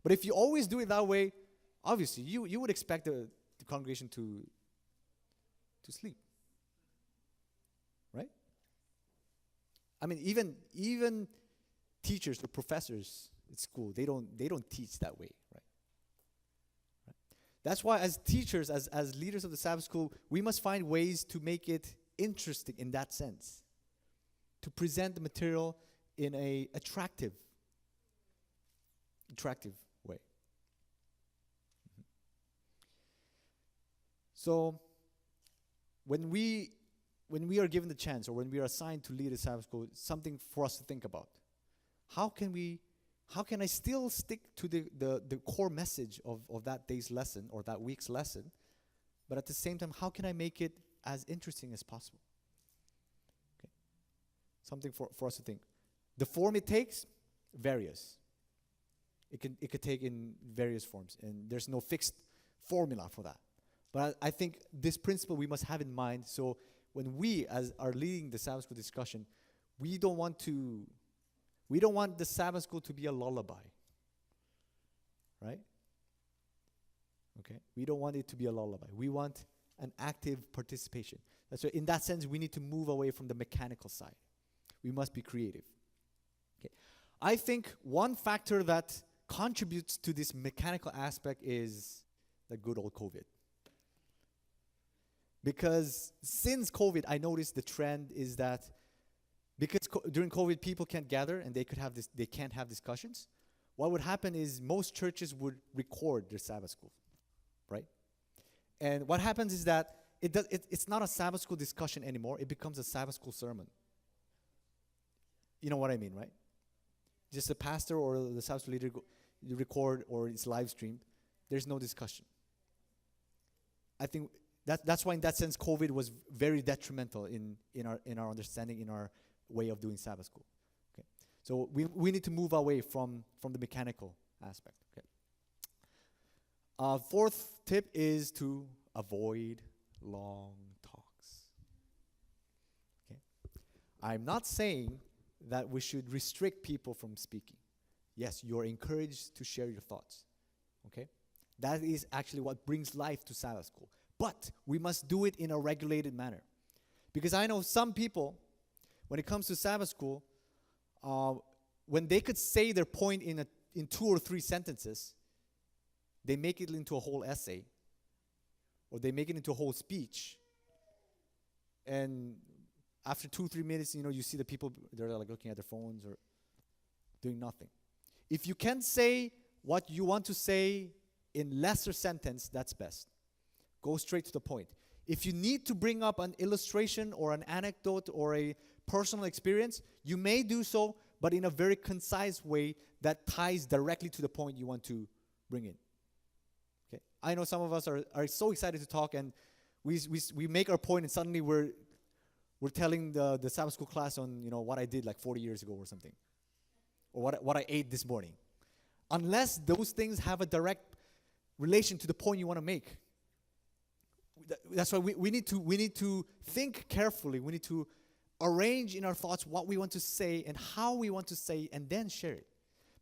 But if you always do it that way, obviously you would expect the congregation to sleep. Right? I mean, even teachers or professors at school, they don't teach that way, right? That's why as teachers, as leaders of the Sabbath school, we must find ways to make it interesting in that sense. To present the material in a attractive way. Mm-hmm. So when we are given the chance, or when we are assigned to lead a Sabbath school, something for us to think about. How can I still stick to the core message of that day's lesson or that week's lesson, but at the same time, how can I make it as interesting as possible? Okay. Something for us to think. The form it takes, various. It could take in various forms, and there's no fixed formula for that. But I think this principle we must have in mind, so when we as are leading the Sabbath school discussion, we don't want the Sabbath school to be a lullaby. Right? Okay? We don't want it to be a lullaby. We want an active participation. That's why in that sense we need to move away from the mechanical side. We must be creative. Okay. I think one factor that contributes to this mechanical aspect is the good old COVID. Because since COVID, I noticed the trend is that because during COVID people can't gather and they can't have discussions, what would happen is most churches would record their Sabbath school, right? And what happens is that it's not a Sabbath school discussion anymore. It becomes a Sabbath school sermon. You know what I mean, right? Just the pastor or the Sabbath school leader record, or it's live streamed. There's no discussion. I think that's why in that sense COVID was very detrimental in our understanding, in our way of doing Sabbath school. Okay. So we need to move away from the mechanical aspect. Okay. Fourth tip is to avoid long talks. Okay. I'm not saying that we should restrict people from speaking. Yes, you're encouraged to share your thoughts. Okay? That is actually what brings life to Sabbath school. But we must do it in a regulated manner. Because I know some people, when it comes to Sabbath school, when they could say their point in 2 or 3 sentences, they make it into a whole essay, or they make it into a whole speech. And after 2-3 minutes, you see the people, they're like looking at their phones or doing nothing. If you can say what you want to say in lesser sentence, that's best. Go straight to the point. If you need to bring up an illustration or an anecdote or a personal experience, you may do so, but in a very concise way that ties directly to the point you want to bring in. Okay? I know some of us are so excited to talk, and we make our point, and suddenly we're telling the Sabbath school class on what I did like 40 years ago or something, or what I ate this morning. Unless those things have a direct relation to the point you want to make. That's why we need to think carefully. We need to arrange in our thoughts what we want to say and how we want to say, and then share it.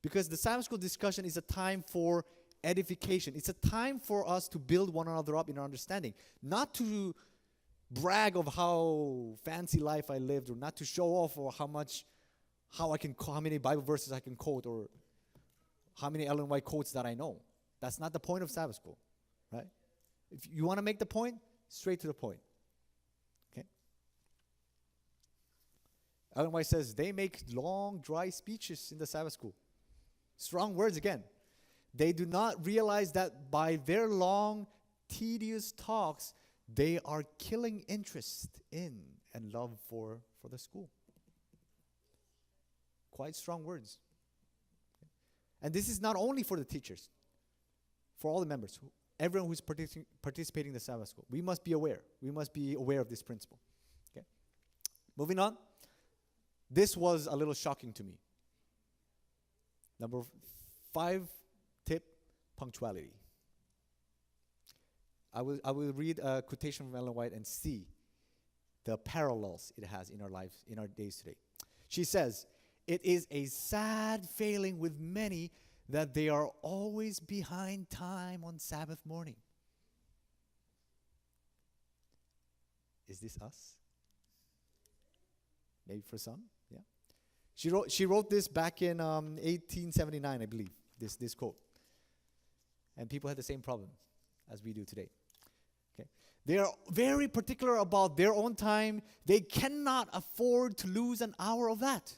Because the Sabbath school discussion is a time for edification. It's a time for us to build one another up in our understanding, not to brag of how fancy life I lived, or not to show off or how many Bible verses I can quote, or how many Ellen White quotes that I know. That's not the point of Sabbath school, right? If you want to make the point, straight to the point. Okay. Ellen White says, they make long, dry speeches in the Sabbath school. Strong words again. They do not realize that by their long, tedious talks, they are killing interest in and love for the school. Quite strong words. Okay. And this is not only for the teachers, for all the members, everyone who's participating in the Sabbath school. We must be aware. We must be aware of this principle. Okay. Moving on. This was a little shocking to me. Number 5 tip, punctuality. I will read a quotation from Ellen White and see the parallels it has in our lives, in our days today. She says, it is a sad failing with many that they are always behind time on Sabbath morning. Is this us? Maybe for some, yeah. She wrote this back in 1879, I believe, this quote. And people had the same problem as we do today. Okay. They are very particular about their own time. They cannot afford to lose an hour of that.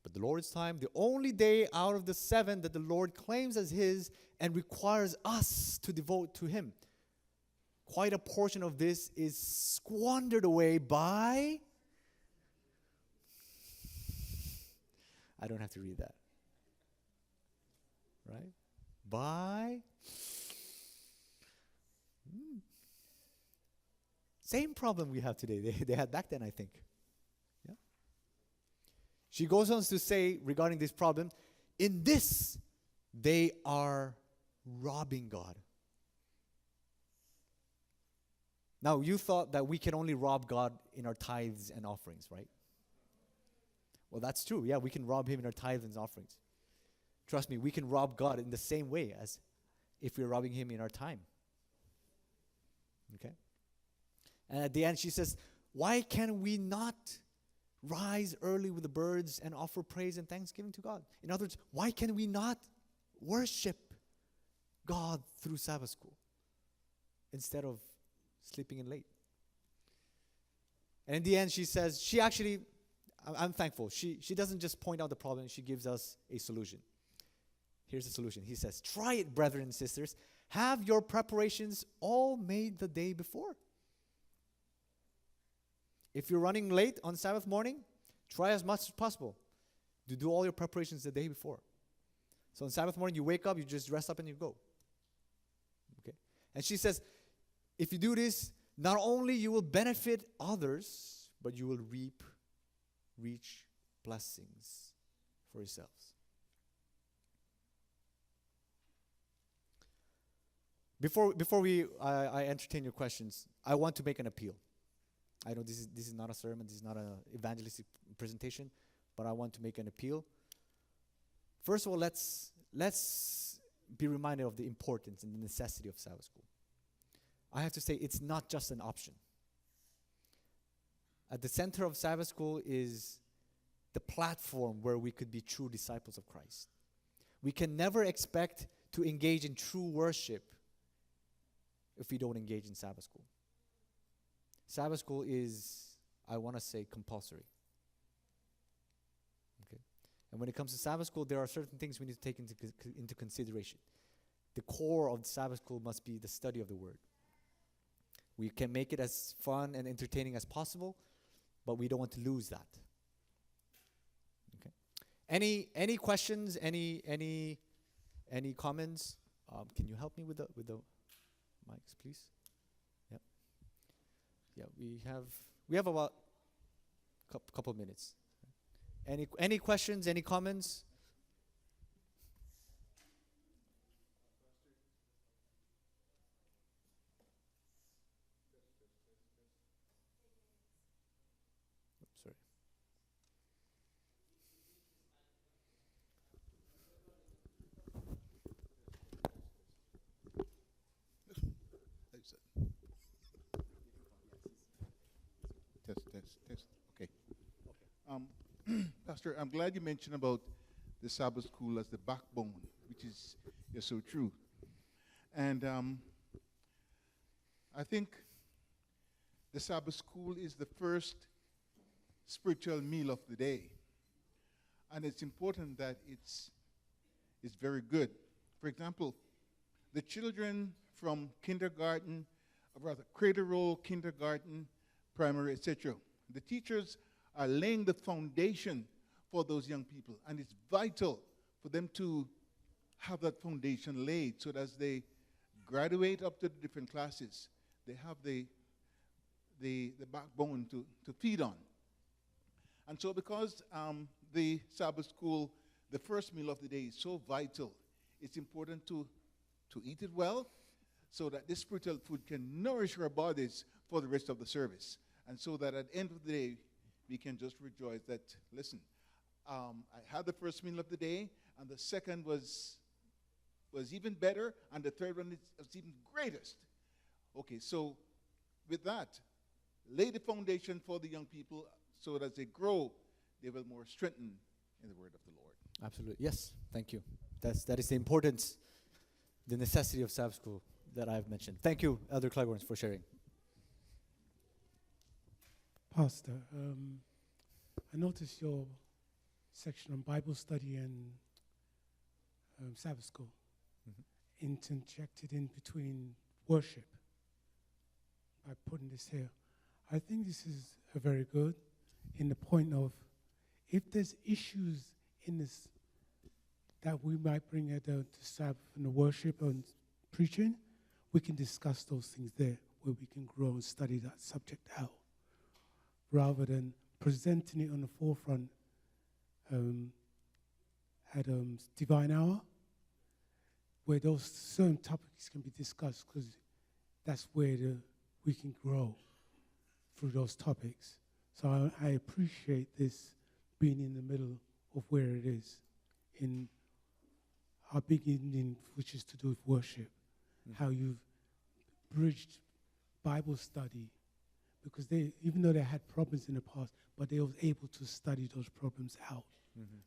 But the Lord's time, the only day out of the 7 that the Lord claims as His and requires us to devote to Him, quite a portion of this is squandered away by... I don't have to read that. Right? By... Same problem we have today. They had back then, I think. Yeah. She goes on to say regarding this problem, in this, they are robbing God. Now, you thought that we can only rob God in our tithes and offerings, right? Well, that's true. Yeah, we can rob Him in our tithes and offerings. Trust me, we can rob God in the same way as if we're robbing Him in our time. Okay? And at the end, she says, why can we not rise early with the birds and offer praise and thanksgiving to God? In other words, why can we not worship God through Sabbath school instead of sleeping in late? And in the end, she says, she actually, I'm thankful. She doesn't just point out the problem, she gives us a solution. Here's the solution. He says, try it, brethren and sisters. Have your preparations all made the day before. If you're running late on Sabbath morning, try as much as possible to do all your preparations the day before. So on Sabbath morning, you wake up, you just dress up and you go. Okay? And she says, if you do this, not only you will benefit others, but you will reach blessings for yourselves. Before I entertain your questions, I want to make an appeal. I know this is not a sermon, this is not an evangelistic presentation, but I want to make an appeal. First of all, let's be reminded of the importance and the necessity of Sabbath school. I have to say, it's not just an option. At the center of Sabbath school is the platform where we could be true disciples of Christ. We can never expect to engage in true worship if we don't engage in Sabbath school. Sabbath school is, I want to say, compulsory. Okay? And when it comes to Sabbath school, there are certain things we need to take into consideration. The core of the Sabbath school must be the study of the Word. We can make it as fun and entertaining as possible, but we don't want to lose that. Okay? Any questions? Any comments? Can you help me with the mics, please? Yep. Yeah, we have about couple minutes. Any questions? Any comments? Sorry. Test. Okay. Pastor, I'm glad you mentioned about the Sabbath school as the backbone, which is so true. And I think the Sabbath school is the first spiritual meal of the day. And it's important that it's very good. For example, the children from kindergarten, or rather cradle roll, kindergarten, primary, etc., the teachers are laying the foundation for those young people. And it's vital for them to have that foundation laid so that as they graduate up to the different classes, they have the backbone to feed on. And so because the Sabbath school, the first meal of the day, is so vital, it's important to eat it well so that this spiritual food can nourish our bodies for the rest of the service. And so that at the end of the day, we can just rejoice that, listen, I had the first meal of the day, and the second was even better, and the third one was even greatest. Okay, so with that, lay the foundation for the young people so that as they grow, they will more strengthen in the word of the Lord. Absolutely. Yes, thank you. That is the importance, the necessity of Sabbath school that I've mentioned. Thank you, Elder Cleghorns, for sharing. Pastor, I noticed your section on Bible study and Sabbath school interjected in between worship by putting this here. I think this is a very good in the point of if there's issues in this that we might bring it to Sabbath and the worship and preaching, we can discuss those things there where we can grow and study that subject out rather than presenting it on the forefront at Divine Hour, where those certain topics can be discussed, because that's where we can grow through those topics. So I appreciate this being in the middle of where it is in our beginning, which is to do with worship, how you've bridged Bible study, because they, even though they had problems in the past, but they were able to study those problems out,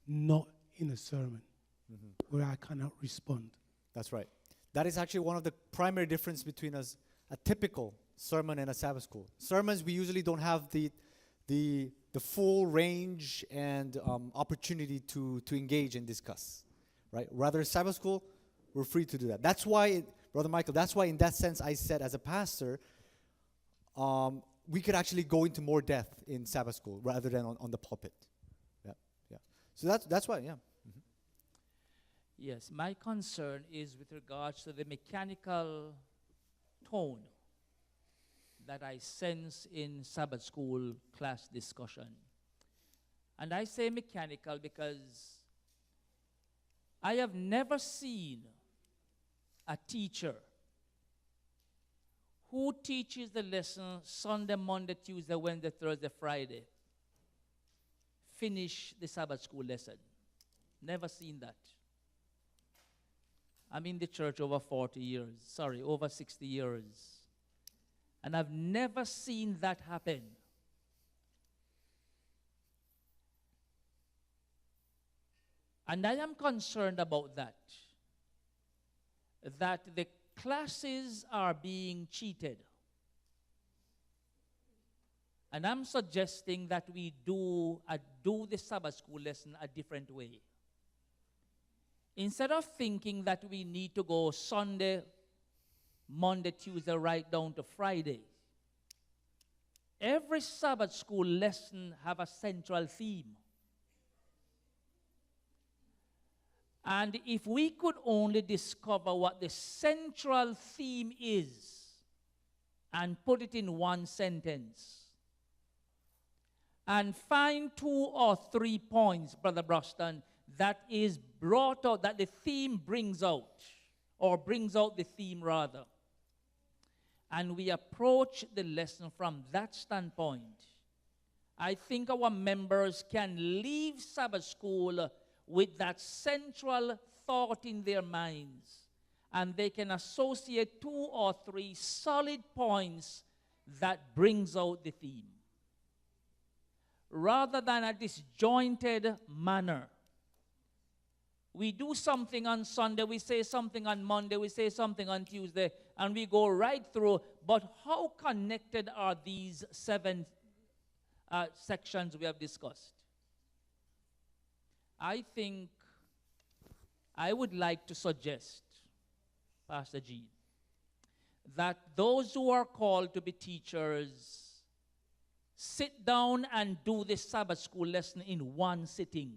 not in a sermon where I cannot respond. That's right. That is actually one of the primary difference between a typical sermon and a Sabbath school. Sermons, we usually don't have the full range and opportunity to engage and discuss, right? Rather, Sabbath school, we're free to do that. That's why, Brother Michael, that's why in that sense I said as a pastor, we could actually go into more depth in Sabbath school rather than on the pulpit. Yeah. So that's why, yeah. Yes, my concern is with regards to the mechanical tone that I sense in Sabbath school class discussion. And I say mechanical because I have never seen a teacher who teaches the lesson Sunday, Monday, Tuesday, Wednesday, Thursday, Friday finish the Sabbath school lesson. Never seen that. I'm in the church over 60 years. And I've never seen that happen. And I am concerned about that the classes are being cheated. And I'm suggesting that we do the Sabbath school lesson a different way. Instead of thinking that we need to go Sunday, Monday, Tuesday, right down to Friday, every Sabbath school lesson have a central theme. And if we could only discover what the central theme is and put it in one sentence, and find 2 or 3 points, Brother Broston, that is brought out, that the theme brings out, or brings out the theme rather. And we approach the lesson from that standpoint. I think our members can leave Sabbath school with that central thought in their minds, and they can associate 2 or 3 solid points that brings out the theme, rather than a disjointed manner We do something on Sunday, we say something on Monday, we say something on Tuesday, and we go right through. But how connected are these 7 sections we have discussed? I think I would like to suggest, Pastor G, that those who are called to be teachers sit down and do this Sabbath school lesson in one sitting.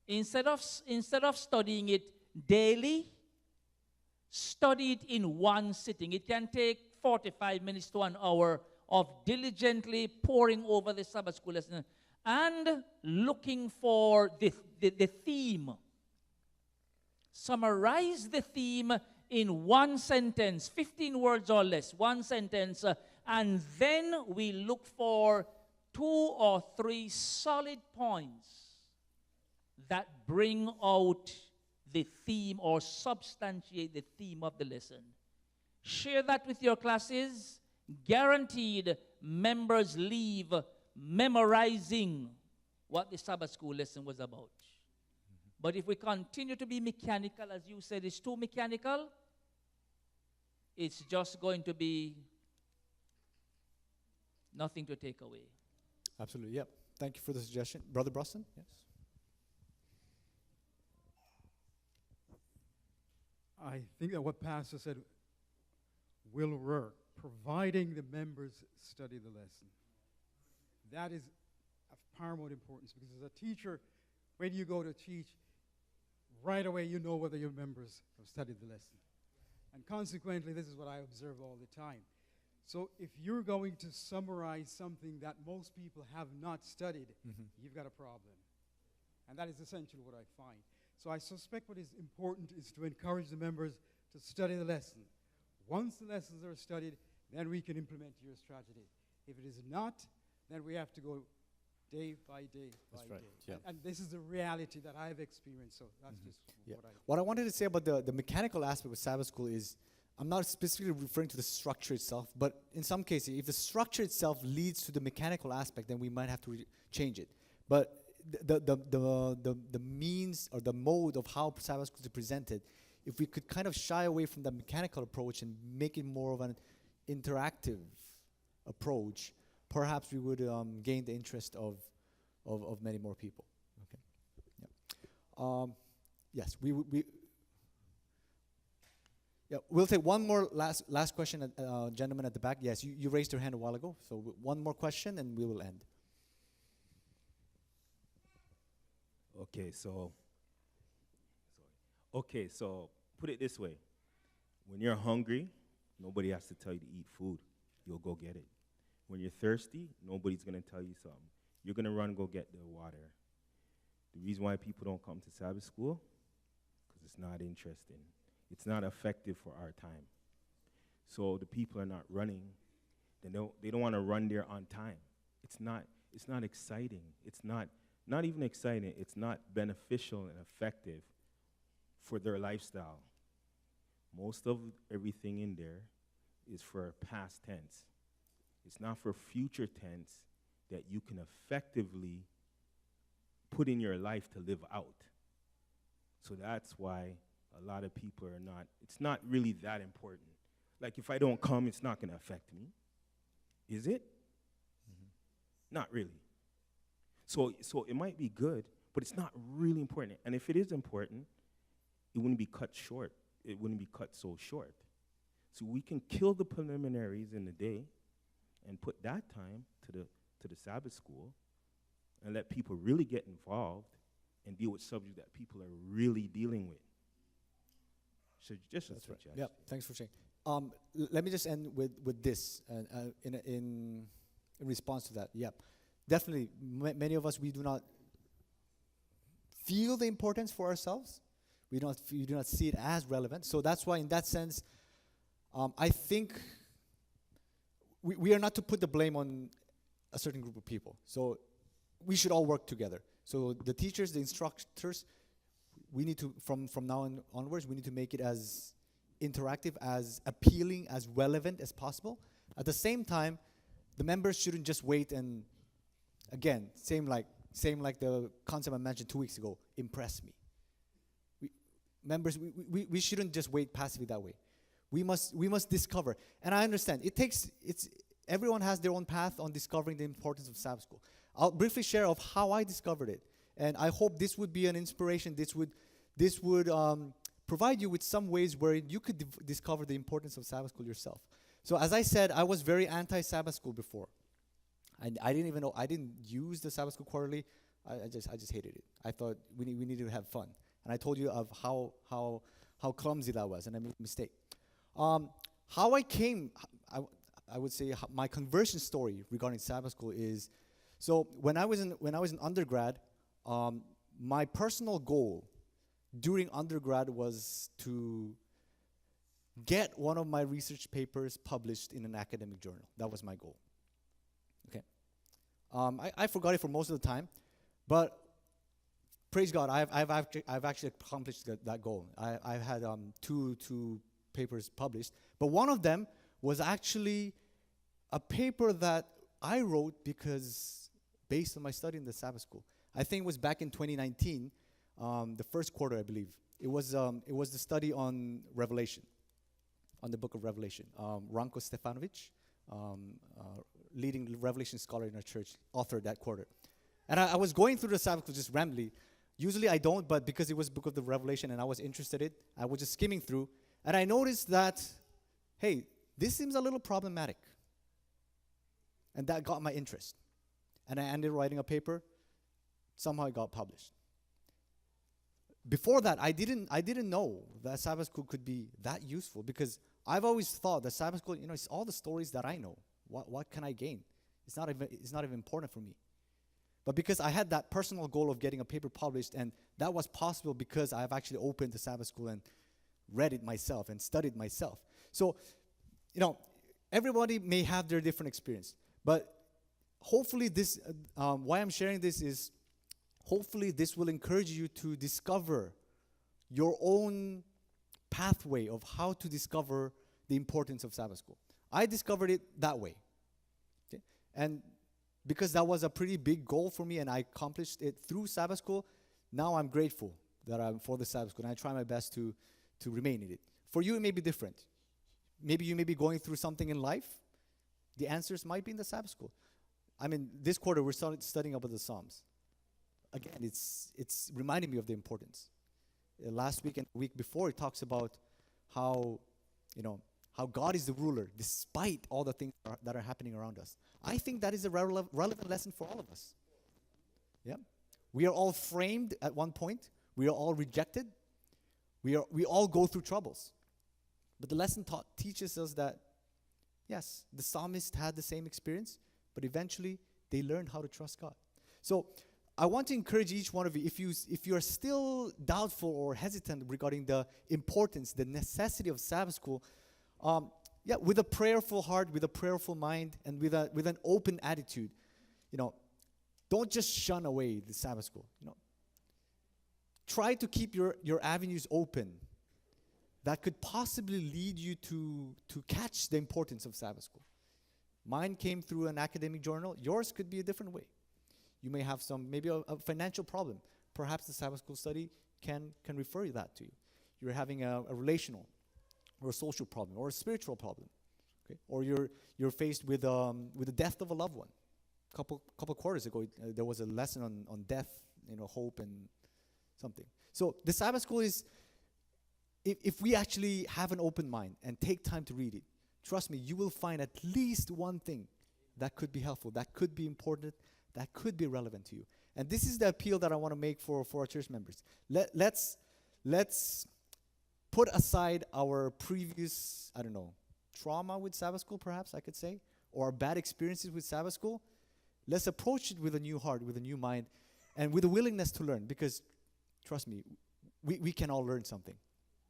Instead of studying it daily, study it in one sitting. It can take 45 minutes to an hour of diligently poring over the Sabbath school lesson and looking for the theme. Summarize the theme in one sentence, 15 words or less, one sentence, and then we look for 2 or 3 solid points that bring out the theme or substantiate the theme of the lesson. Share that with your classes. Guaranteed members leave memorizing what the Sabbath school lesson was about. But if we continue to be mechanical, as you said, it's too mechanical, it's just going to be nothing to take away. Absolutely, yep. Thank you for the suggestion. Brother Brosnan, yes? I think that what Pastor said will work, providing the members study the lesson. That is of paramount importance, because as a teacher, when you go to teach, right away you know whether your members have studied the lesson. And consequently, this is what I observe all the time. So if you're going to summarize something that most people have not studied, you've got a problem. And that is essentially what I find. So I suspect what is important is to encourage the members to study the lesson. Once the lessons are studied, then we can implement your strategy. If it is not, then we have to go day by day That's by right, day. yeah. And this is the reality that I've experienced, so that's just Yeah. what I... What I wanted to say about the mechanical aspect of Sabbath school is, I'm not specifically referring to the structure itself, but in some cases, if the structure itself leads to the mechanical aspect, then we might have to change it. But the means or the mode of how Sabbath school is presented, if we could kind of shy away from the mechanical approach and make it more of an interactive approach, perhaps we would gain the interest of many more people. Okay. Yeah. Yes, we'll take one more last question, gentleman at the back. Yes, you raised your hand a while ago, so one more question and we will end. Okay, so put it this way. When you're hungry, nobody has to tell you to eat food. You'll go get it. When you're thirsty, nobody's going to tell you something. You're going to run and go get the water. The reason why people don't come to Sabbath school, because it's not interesting. It's not effective for our time. So the people are not running. They don't want to run there on time. It's not exciting. It's not even exciting. It's not beneficial and effective for their lifestyle. Most of everything in there is for past tense. It's not for future tense that you can effectively put in your life to live out. So that's why a lot of people are not, it's not really that important. Like if I don't come, it's not going to affect me. Is it? Not really. So it might be good, but it's not really important. And if it is important, it wouldn't be cut short. It wouldn't be cut so short. So we can kill the preliminaries in the day and put that time to the Sabbath school and let people really get involved and deal with subjects that people are really dealing with. So just a suggestion. Yeah, thanks for sharing. Let me just end with this in response to that. Yeah, definitely. Many of us, we do not feel the importance for ourselves. We do not see it as relevant. So that's why, in that sense, I think we are not to put the blame on a certain group of people. So we should all work together. So the teachers, the instructors, we need to, from now onwards, we need to make it as interactive, as appealing, as relevant as possible. At the same time, the members shouldn't just wait and, again, same like same like the concept I mentioned 2 weeks ago, impress me. Members, we shouldn't just wait passively that way. We must discover. And I understand, everyone has their own path on discovering the importance of Sabbath school. I'll briefly share of how I discovered it. And I hope this would be an inspiration. This would provide you with some ways where you could discover the importance of Sabbath school yourself. So as I said, I was very anti-Sabbath school before. And I didn't even know, I didn't use the Sabbath school quarterly. I just hated it. I thought we needed to have fun. And I told you of how clumsy that was, and I made a mistake. How I came, I would say my conversion story regarding Sabbath school is, so when I was in undergrad, my personal goal during undergrad was to get one of my research papers published in an academic journal. That was my goal. Okay. I forgot it for most of the time, but praise God, I've actually accomplished that goal. I've had two papers published, but one of them was actually a paper that I wrote because based on my study in the Sabbath school. I think it was back in 2019, the first quarter, I believe. It was the study on Revelation, on the book of Revelation. Ranko Stefanovic, leading Revelation scholar in our church, authored that quarter. And I was going through the Sabbath school just randomly. Usually I don't, but because it was book of the Revelation and I was interested in it, I was just skimming through. And I noticed that, hey, this seems a little problematic. And that got my interest. And I ended writing a paper. Somehow it got published. Before that, I didn't know that Sabbath school could be that useful, because I've always thought that Sabbath school, it's all the stories that I know. What can I gain? It's not even important for me. But because I had that personal goal of getting a paper published, and that was possible because I've actually opened the Sabbath school and read it myself and studied myself. So, everybody may have their different experience. But hopefully this, why I'm sharing this is, hopefully this will encourage you to discover your own pathway of how to discover the importance of Sabbath school. I discovered it that way. Okay? And because that was a pretty big goal for me and I accomplished it through Sabbath school, now I'm grateful that I'm for the Sabbath school and I try my best to remain in it. For you, it may be different. Maybe you may be going through something in life. The answers might be in the Sabbath school. I mean, this quarter we're studying about the Psalms. Again, it's reminding me of the importance. Last week and the week before, it talks about how God is the ruler despite all the things that are happening around us. I think that is a relevant lesson for all of us. Yeah, we are all framed at one point. We are all rejected. We all go through troubles. But the lesson teaches us that, yes, the psalmist had the same experience, but eventually they learned how to trust God. So I want to encourage each one of you, if you are still doubtful or hesitant regarding the importance, the necessity of Sabbath school, with a prayerful heart, with a prayerful mind, and with an open attitude, don't just shun away the Sabbath school. Try to keep your avenues open that could possibly lead you to catch the importance of Sabbath school. Mine came through an academic journal. Yours could be a different way. You may have maybe a financial problem. Perhaps the Sabbath school study can refer that to you. You're having a relational or a social problem or a spiritual problem, okay? Or you're faced with the death of a loved one. Couple quarters ago, there was a lesson on death, hope and something. So the Sabbath school is, if we actually have an open mind and take time to read it, trust me, you will find at least one thing that could be helpful, that could be important, that could be relevant to you. And this is the appeal that I want to make for our church members. Let's put aside our previous, trauma with Sabbath school, perhaps I could say, or our bad experiences with Sabbath school. Let's approach it with a new heart, with a new mind, and with a willingness to learn, because trust me, we can all learn something,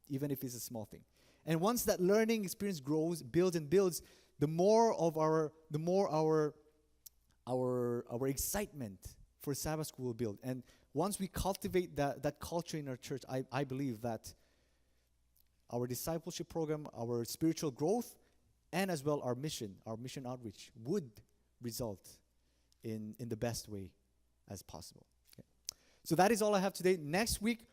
even if it's a small thing. And once that learning experience grows, builds, the more our excitement for Sabbath school will build. And once we cultivate that culture in our church, I believe that our discipleship program, our spiritual growth, and as well our mission outreach would result in the best way as possible. Okay. So that is all I have today. Next week,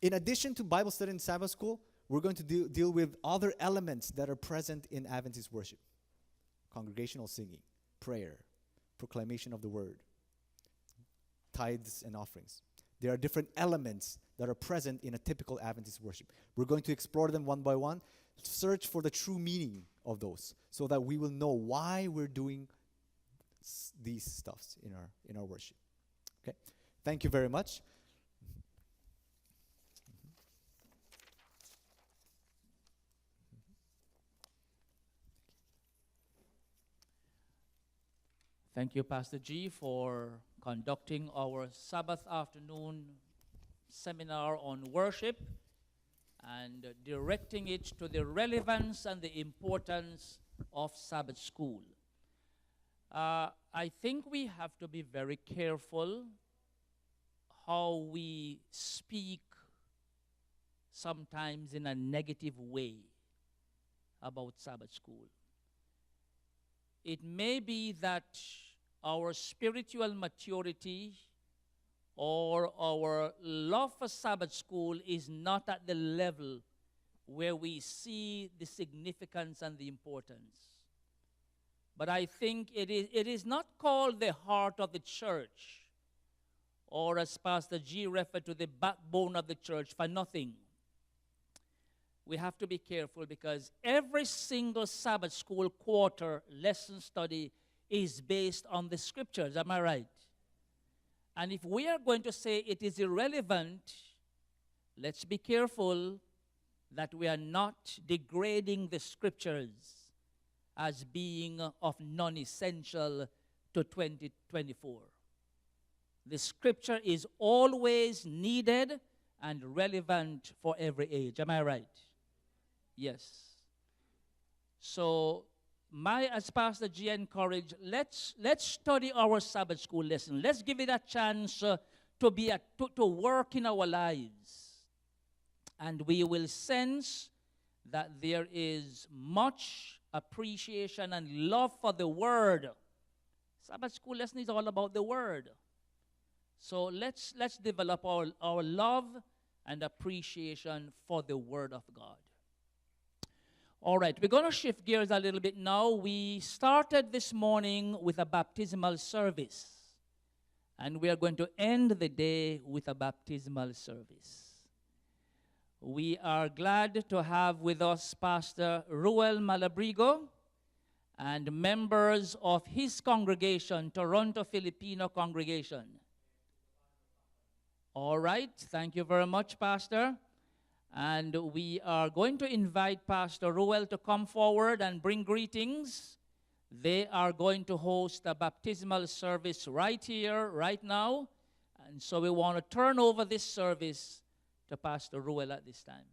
in addition to Bible study and Sabbath school, we're going to deal with other elements that are present in Adventist worship. Congregational singing, prayer, proclamation of the word, tithes and offerings. There are different elements that are present in a typical Adventist worship. We're going to explore them one by one, search for the true meaning of those so that we will know why we're doing these stuffs in our worship. Okay? Thank you very much. Thank you, Pastor G, for conducting our Sabbath afternoon seminar on worship and directing it to the relevance and the importance of Sabbath school. I think we have to be very careful how we speak sometimes in a negative way about Sabbath school. It may be that our spiritual maturity or our love for Sabbath school is not at the level where we see the significance and the importance. But I think it is not called the heart of the church, or as Pastor G referred to, the backbone of the church for nothing. We have to be careful because every single Sabbath school quarter lesson study is based on the scriptures. Am I right? And if we are going to say it is irrelevant, let's be careful that we are not degrading the scriptures as being of non-essential to 2024. The scripture is always needed and relevant for every age. Am I right? Yes. So, as Pastor G encouraged, let's study our Sabbath school lesson. Let's give it a chance to work in our lives. And we will sense that there is much appreciation and love for the Word. Sabbath school lesson is all about the Word. So let's develop our love and appreciation for the Word of God. All right, we're going to shift gears a little bit now. We started this morning with a baptismal service, and we are going to end the day with a baptismal service. We are glad to have with us Pastor Ruel Malabrigo and members of his congregation, Toronto Filipino congregation. All right, thank you very much, Pastor. And we are going to invite Pastor Ruel to come forward and bring greetings. They are going to host a baptismal service right here, right now. And so we want to turn over this service to Pastor Ruel at this time.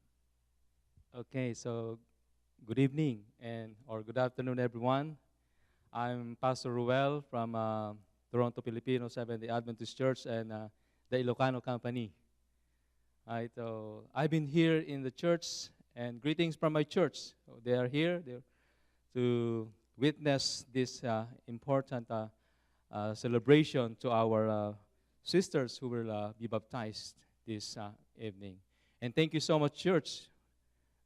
Okay, so good evening or good afternoon, everyone. I'm Pastor Ruel from Toronto Filipino Seventh-day Adventist Church and the Ilocano Company. Right, so I've been here in the church, and greetings from my church. So they are here to witness this important celebration to our sisters who will be baptized this evening. And thank you so much, church,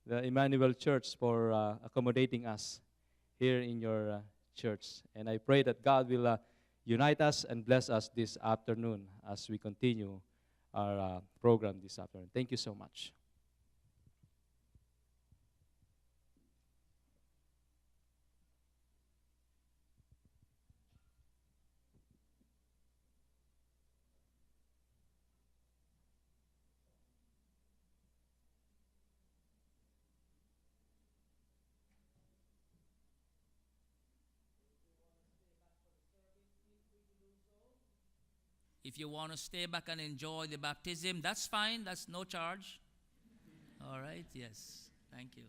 the Immanuel Church, for accommodating us here in your church. And I pray that God will unite us and bless us this afternoon as we continue our program this afternoon. Thank you so much. If you want to stay back and enjoy the baptism, that's fine. That's no charge. All right, yes. Thank you.